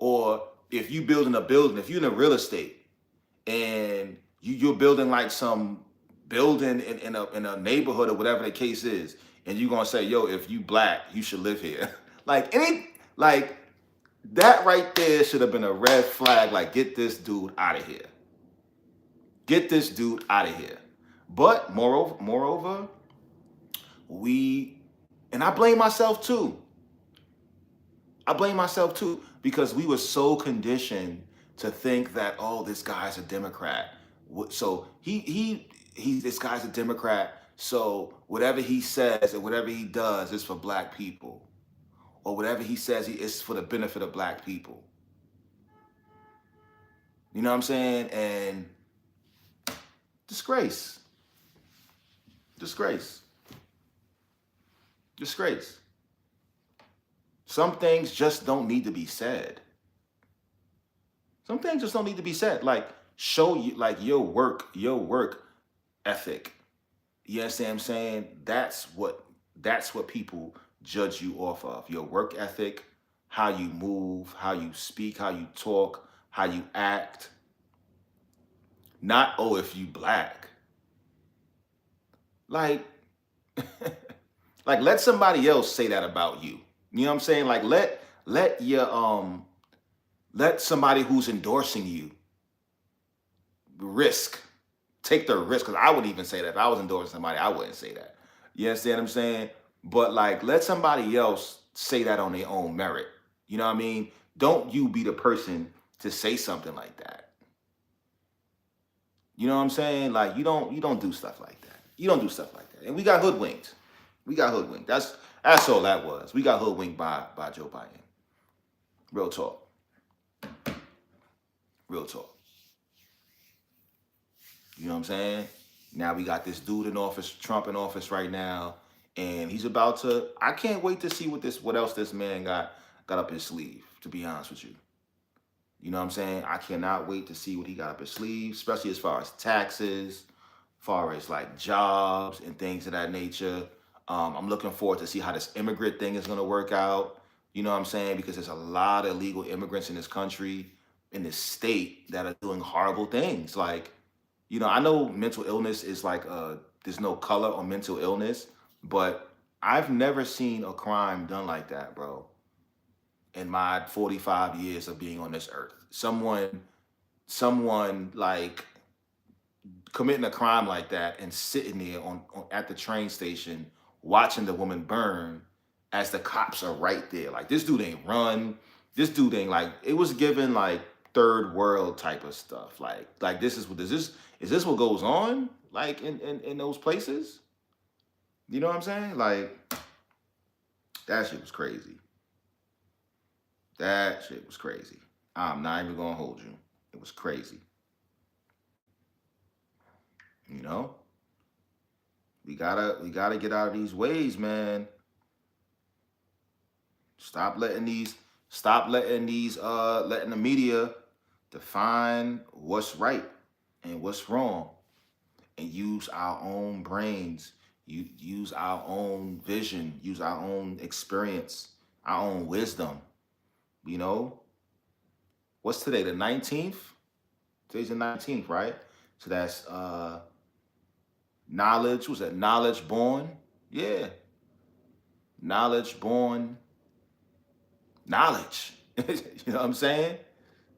Or if you building a building, if you're in a real estate and you're building like some building in a neighborhood or whatever the case is, and you're gonna say, yo, if you black, you should live here. like that right there should have been a red flag. Like, get this dude out of here. Get this dude out of here. But moreover, and I blame myself too. Because we were so conditioned to think that, oh, this guy's a Democrat. So this guy's a Democrat. So whatever he says and whatever he does is for black people, or whatever he says is for the benefit of black people. You know what I'm saying? And disgrace. Some things just don't need to be said. Like, show you, like, your work ethic. You understand what I'm saying? That's what people judge you off of. Your work ethic, how you move, how you speak, how you talk, how you act. Not, oh, if you black. Like, like let somebody else say that about you. You know what I'm saying? Like, let somebody who's endorsing you take the risk. Because I would even say that if I was endorsing somebody, I wouldn't say that. You understand what I'm saying? But like, let somebody else say that on their own merit. You know what I mean? Don't you be the person to say something like that. You know what I'm saying? Like you don't do stuff like that. You don't do stuff like that. And we got hoodwinked. We got hoodwinked. That's all that was. We got hoodwinked by Joe Biden. Real talk. Real talk. You know what I'm saying? Now we got this dude in office, Trump in office right now, and he's about to. I can't wait to see what else this man got up his sleeve. To be honest with you, you know what I'm saying? I cannot wait to see what he got up his sleeve, especially as far as taxes, far as like jobs and things of that nature. I'm looking forward to see how this immigrant thing is going to work out. You know what I'm saying? Because there's a lot of illegal immigrants in this country, in this state, that are doing horrible things. Like, I know mental illness is like there's no color on mental illness, but I've never seen a crime done like that, bro, in my 45 years of being on this earth. Someone like committing a crime like that and sitting there on at the train station watching the woman burn as the cops are right there. Like, this dude ain't run. This dude ain't like, it was given like third world type of stuff. Like this is what is this what goes on like in those places? You know what I'm saying? Like, that shit was crazy. That shit was crazy. I'm not even gonna hold you. It was crazy. You know? We gotta get out of these ways, man. Stop letting the media define what's right and what's wrong, and use our own brains, use our own vision, use our own experience, our own wisdom. You know, what's today? The 19th? Today's the 19th, right? So that's knowledge. Was that knowledge born? Yeah. Knowledge born knowledge. You know what I'm saying?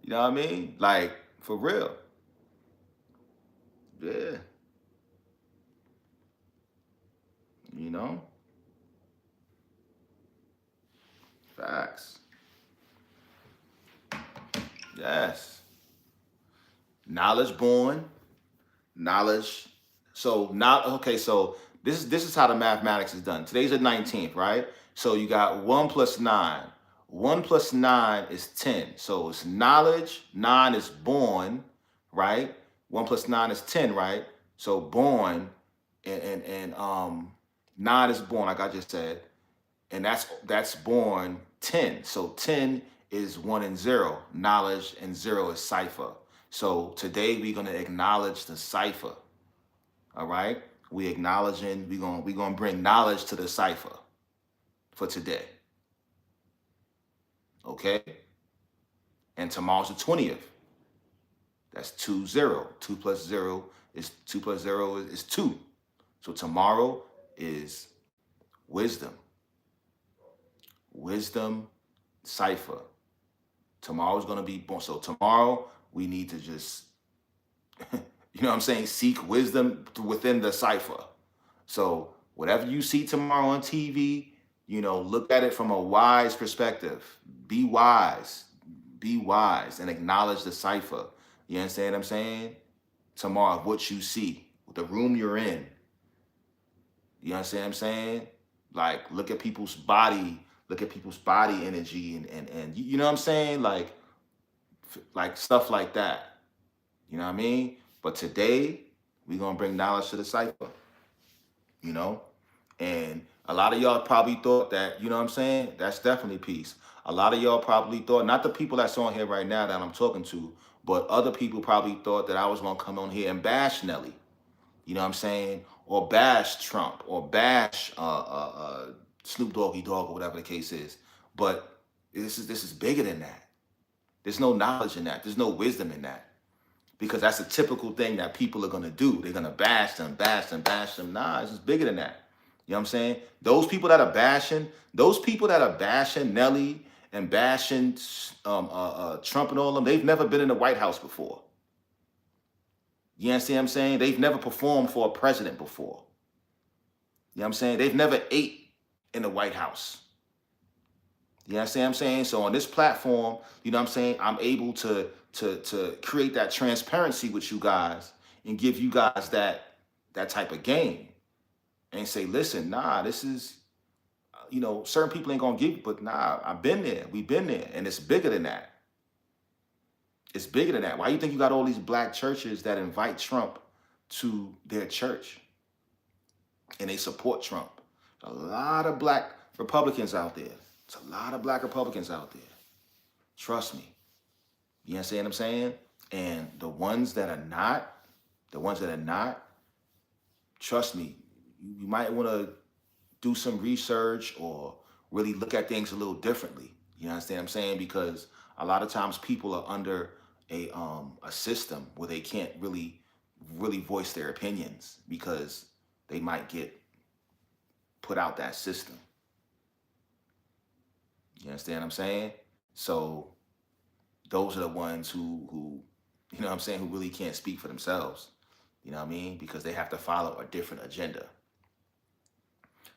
You know what I mean? Like, for real. Yeah. You know? Facts. Yes. Knowledge born, knowledge. So now, okay, so this is how the mathematics is done. Today's the 19th, right? So you got 1 plus 9. 1 plus 9 is 10. So it's knowledge, 9 is born, right? 1 plus 9 is 10, right? So born and 9 is born, like I just said, and that's born 10. So 10 is 1 and 0. Knowledge and 0 is cipher. So today we're gonna acknowledge the cipher. All right? We're gonna bring knowledge to the cipher for today. Okay? And tomorrow's the 20th. That's 2-0. 2 plus 0 is 2. So tomorrow is wisdom. Wisdom cipher. Tomorrow's gonna be born. So tomorrow we need to just you know what I'm saying, seek wisdom within the cipher. So whatever you see tomorrow on TV, look at it from a wise perspective. Be wise. Be wise and acknowledge the cipher. You understand what I'm saying? Tomorrow, what you see, the room you're in. You understand what I'm saying? Like, look at people's body energy and you know what I'm saying? Like stuff like that. You know what I mean? But today, we're going to bring knowledge to the cipher, And a lot of y'all probably thought that, you know what I'm saying? That's definitely peace. A lot of y'all probably thought, not the people that's on here right now that I'm talking to, but other people probably thought that I was going to come on here and bash Nelly. You know what I'm saying? Or bash Trump, or bash Snoop Doggy Dogg, or whatever the case is. But this is bigger than that. There's no knowledge in that. There's no wisdom in that. Because that's a typical thing that people are going to do. They're going to bash them. Nah, it's just bigger than that. You know what I'm saying? Those people that are bashing Nelly and bashing Trump and all of them, they've never been in the White House before. You understand what I'm saying? They've never performed for a president before. You know what I'm saying? They've never ate in the White House. You understand what I'm saying? So on this platform, you know what I'm saying, I'm able to create that transparency with you guys and give you guys that type of game and say, listen, nah, this is, certain people ain't gonna give you, but nah, I've been there. We've been there. And it's bigger than that. It's bigger than that. Why you think you got all these black churches that invite Trump to their church and they support Trump? A lot of black Republicans out there. There's a lot of black Republicans out there. Trust me. You understand what I'm saying? And the ones that are not, trust me, you might want to do some research or really look at things a little differently. You understand what I'm saying? Because a lot of times people are under a system where they can't really voice their opinions because they might get put out that system. You understand what I'm saying? So those are the ones who you know what I'm saying, who really can't speak for themselves. You know what I mean? Because they have to follow a different agenda.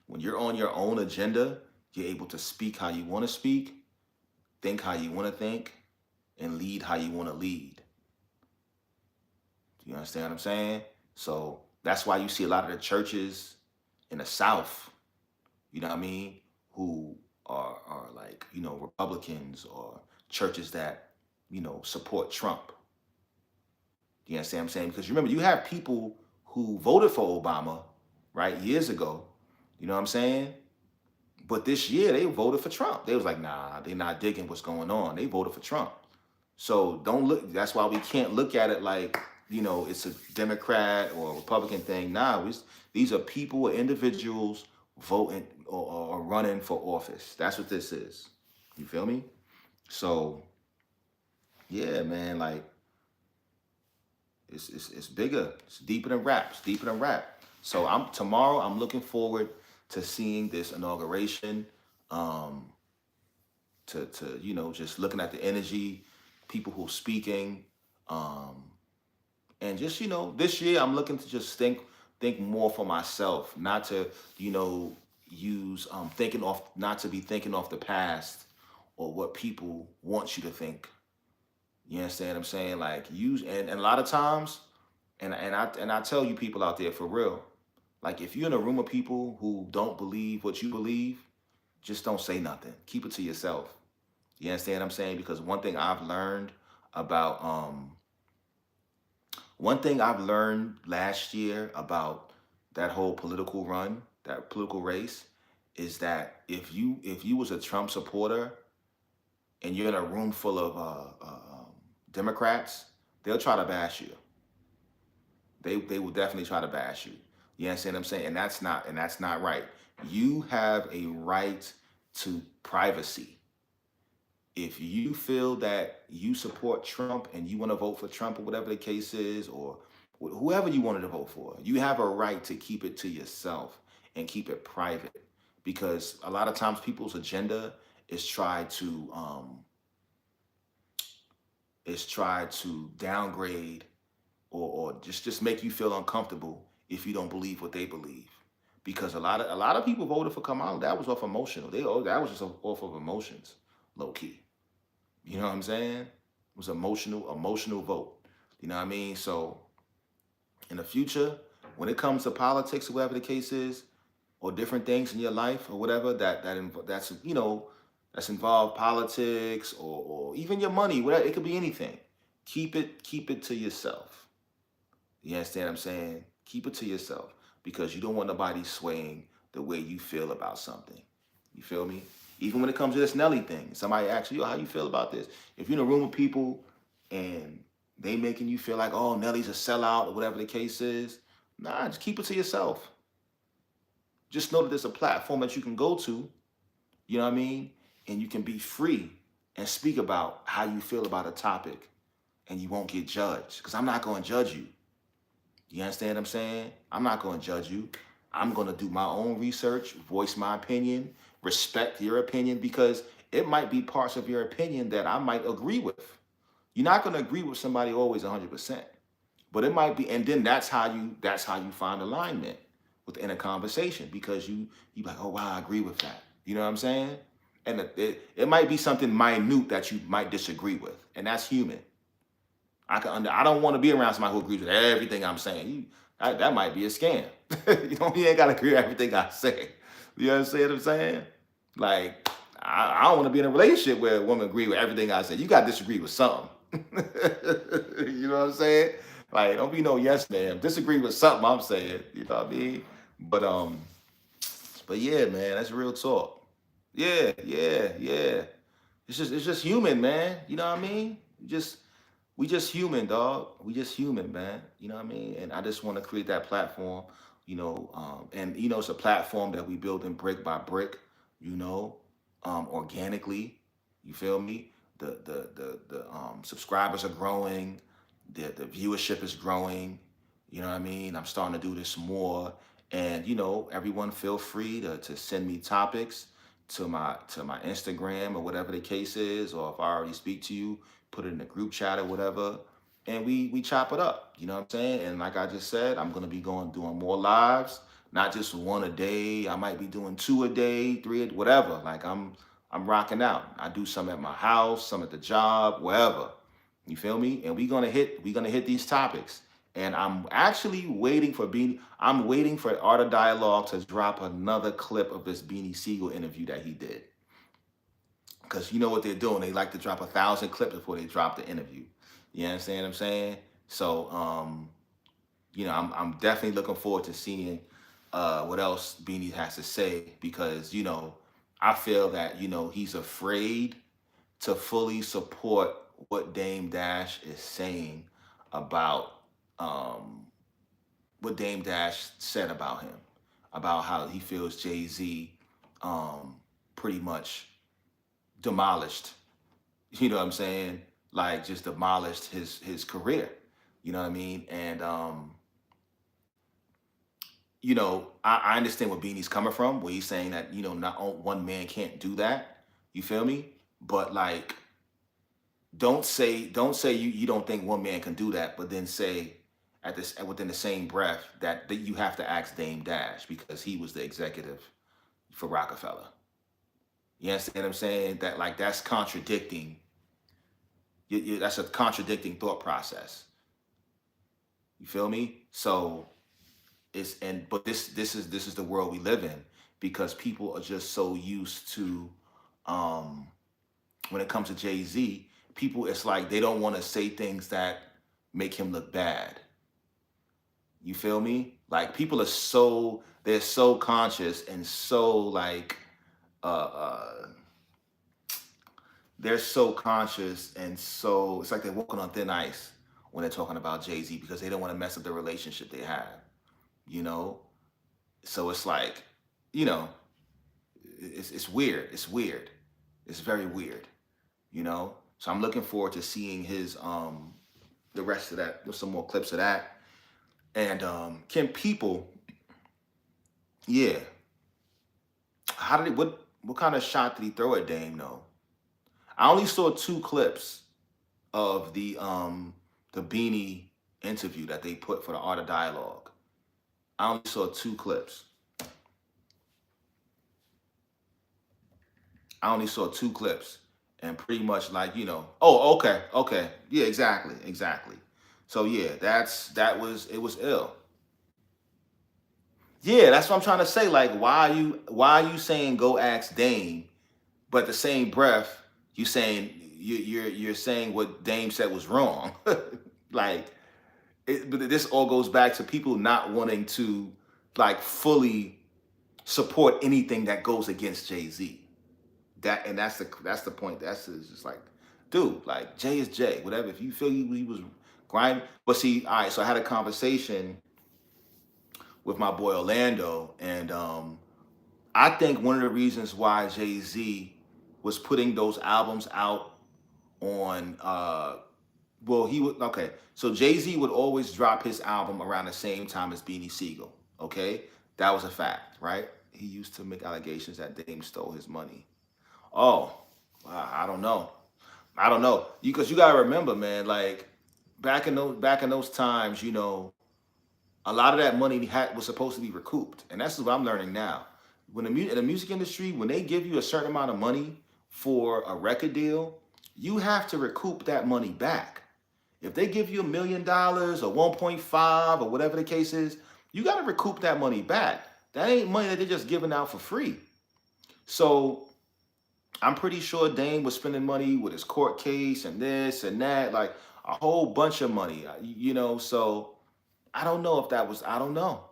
When you're on your own agenda, you're able to speak how you want to speak, think how you want to think, and lead how you want to lead. You understand what I'm saying? So that's why you see a lot of the churches in the South, you know what I mean, who are like, Republicans or churches that, support Trump. You understand what I'm saying? Because remember, you have people who voted for Obama, right, years ago, you know what I'm saying? But this year they voted for Trump. They was like, nah, they're not digging what's going on. They voted for Trump. So don't look, that's why we can't look at it like, it's a Democrat or a Republican thing. Nah, these are people or individuals voting or running for office. That's what this is. You feel me? So, yeah, man, like, it's bigger. It's deeper than rap. It's deeper than rap. So tomorrow I'm looking forward to seeing this inauguration. To just looking at the energy, people who are speaking, and just this year I'm looking to just think more for myself, not to use not to be thinking off the past or what people want you to think. You understand what I'm saying? Like and a lot of times, and I tell you people out there for real, like if you're in a room of people who don't believe what you believe, just don't say nothing. Keep it to yourself. You understand what I'm saying? Because one thing I've learned last year about that whole political run, that political race, is that if you was a Trump supporter and you're in a room full of Democrats, they'll try to bash you. They will definitely try to bash you. You understand what I'm saying? And that's not right. You have a right to privacy. If you feel that you support Trump and you want to vote for Trump or whatever the case is, or whoever you wanted to vote for, you have a right to keep it to yourself and keep it private. Because a lot of times people's agenda is try to downgrade or just make you feel uncomfortable if you don't believe what they believe. Because a lot of people voted for Kamala. That was off emotional. That was just off of emotions, low key. You know what I'm saying? It was emotional vote. You know what I mean? So in the future, when it comes to politics or whatever the case is, or different things in your life or whatever that's involved politics or even your money, whatever, it could be anything. Keep it to yourself. You understand what I'm saying? Keep it to yourself because you don't want nobody swaying the way you feel about something. You feel me? Even when it comes to this Nelly thing, somebody asks you, how you feel about this? If you're in a room with people and they making you feel like, oh, Nelly's a sellout or whatever the case is, nah, just keep it to yourself. Just know that there's a platform that you can go to, you know what I mean? And you can be free and speak about how you feel about a topic and you won't get judged because I'm not going to judge you. You understand what I'm saying? I'm not going to judge you. I'm going to do my own research, voice my opinion, respect your opinion because it might be parts of your opinion that I might agree with. You're not going to agree with somebody always 100%, but it might be, and then that's how you find alignment within a conversation because you like, oh wow, I agree with that. You know what I'm saying? And it might be something minute that you might disagree with, and that's human. I don't want to be around somebody who agrees with everything I'm saying. That might be a scam. You ain't got to agree with everything I say. You understand what I'm saying? Like, I don't want to be in a relationship where a woman agree with everything I say. You got to disagree with something. You know what I'm saying? Like, don't be no yes man. Disagree with something I'm saying. You know what I mean? But um, but yeah, man, that's real talk. Yeah, yeah, yeah. It's just human, man. You know what I mean? We just human, dog. We just human, man. You know what I mean? And I just want to create that platform, and it's a platform that we building brick by brick, organically. You feel me? The subscribers are growing, the viewership is growing. You know what I mean? I'm starting to do this more, and everyone feel free to send me topics to my Instagram or whatever the case is, or if I already speak to you, put it in the group chat or whatever, and we chop it up. You know what I'm saying? And like I just said, I'm gonna be doing more lives, not just one a day. I might be doing two a day, three, whatever. Like I'm rocking out. I do some at my house, some at the job, wherever. You feel me? And we gonna hit these topics. And I'm actually I'm waiting for Art of Dialogue to drop another clip of this Beanie Siegel interview that he did. Because you know what they're doing. They like to drop 1,000 clips before they drop the interview. You understand what I'm saying? So I'm definitely looking forward to seeing what else Beanie has to say, because I feel that he's afraid to fully support what Dame Dash is saying about what Dame Dash said about him, about how he feels Jay-Z pretty much demolished. You know what I'm saying? Like, just demolished his career. You know what I mean? And I understand where Beanie's coming from, where he's saying that not one man can't do that. You feel me? But like, don't say you don't think one man can do that, but then say within the same breath that you have to ask Dame Dash because he was the executive for Rockefeller. You understand what I'm saying? That, like, that's contradicting. That's a contradicting thought process. You feel me? So but this is the world we live in, because people are just so used to um when it comes to Jay-Z, people, it's like they don't want to say things that make him look bad. You feel me? Like, people they're so conscious and so like uh uh they're so conscious, and so it's like they're walking on thin ice when they're talking about Jay-Z, because they don't want to mess up the relationship they have, you know? So it's like, you know, it's weird. It's weird. It's very weird, you know? So I'm looking forward to seeing his the rest of that, with some more clips of that. And can people, yeah. How did what kind of shot did he throw at Dame though? I only saw two clips of the Beanie interview that they put for the Art of Dialogue. I only saw two clips. I only saw two clips, and pretty much like, oh, okay, okay, yeah, exactly, exactly. So yeah, it was ill. Yeah, that's what I'm trying to say. Like, why are you saying go ask Dame, but the same breath you're saying what Dame said was wrong. Like, but this all goes back to people not wanting to, like, fully support anything that goes against Jay-Z. That's the point. It's just like, dude, like, Jay is Jay. Whatever. If you feel he was grinding, but see, all right. So I had a conversation with my boy Orlando, and I think one of the reasons why Jay-Z was putting those albums out on well, he would, okay. So Jay-Z would always drop his album around the same time as Beanie Siegel. Okay? That was a fact, right? He used to make allegations that Dame stole his money. Oh, I don't know. I don't know. Because you gotta remember, man, like, back in those times, a lot of that money was supposed to be recouped. And that's what I'm learning now. When in the music industry, when they give you a certain amount of money for a record deal, you have to recoup that money back. If they give you $1 million or 1.5 or whatever the case is, you got to recoup that money back. That ain't money that they're just giving out for free. So I'm pretty sure Dame was spending money with his court case and this and that, like a whole bunch of money, So I don't know if that was, I don't know.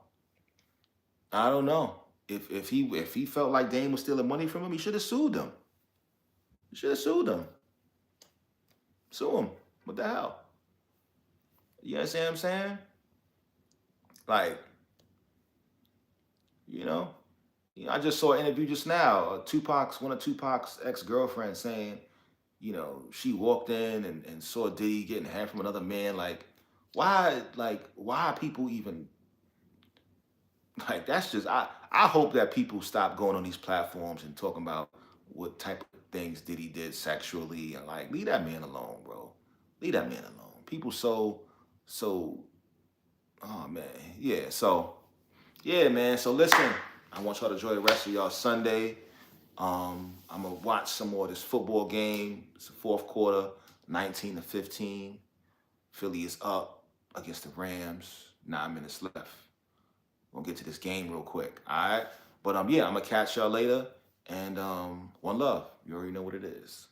I don't know. If he felt like Dame was stealing money from him, he should have sued them. He should have sued them. Sue him. What the hell? You understand what I'm saying? Like, you know, I just saw an interview just now. One of Tupac's ex-girlfriends saying, she walked in and saw Diddy getting head from another man. Why are people even like that's just I hope that people stop going on these platforms and talking about what type of things Diddy did sexually and like leave that man alone, bro. Leave that man alone. People so oh man. Yeah, so yeah, man. So listen, I want y'all to enjoy the rest of y'all Sunday. I'm gonna watch some more of this football game. It's the fourth quarter, 19-15. Philly is up against the Rams. 9 minutes left. We'll get to this game real quick. All right. But yeah, I'm gonna catch y'all later. And one love. You already know what it is.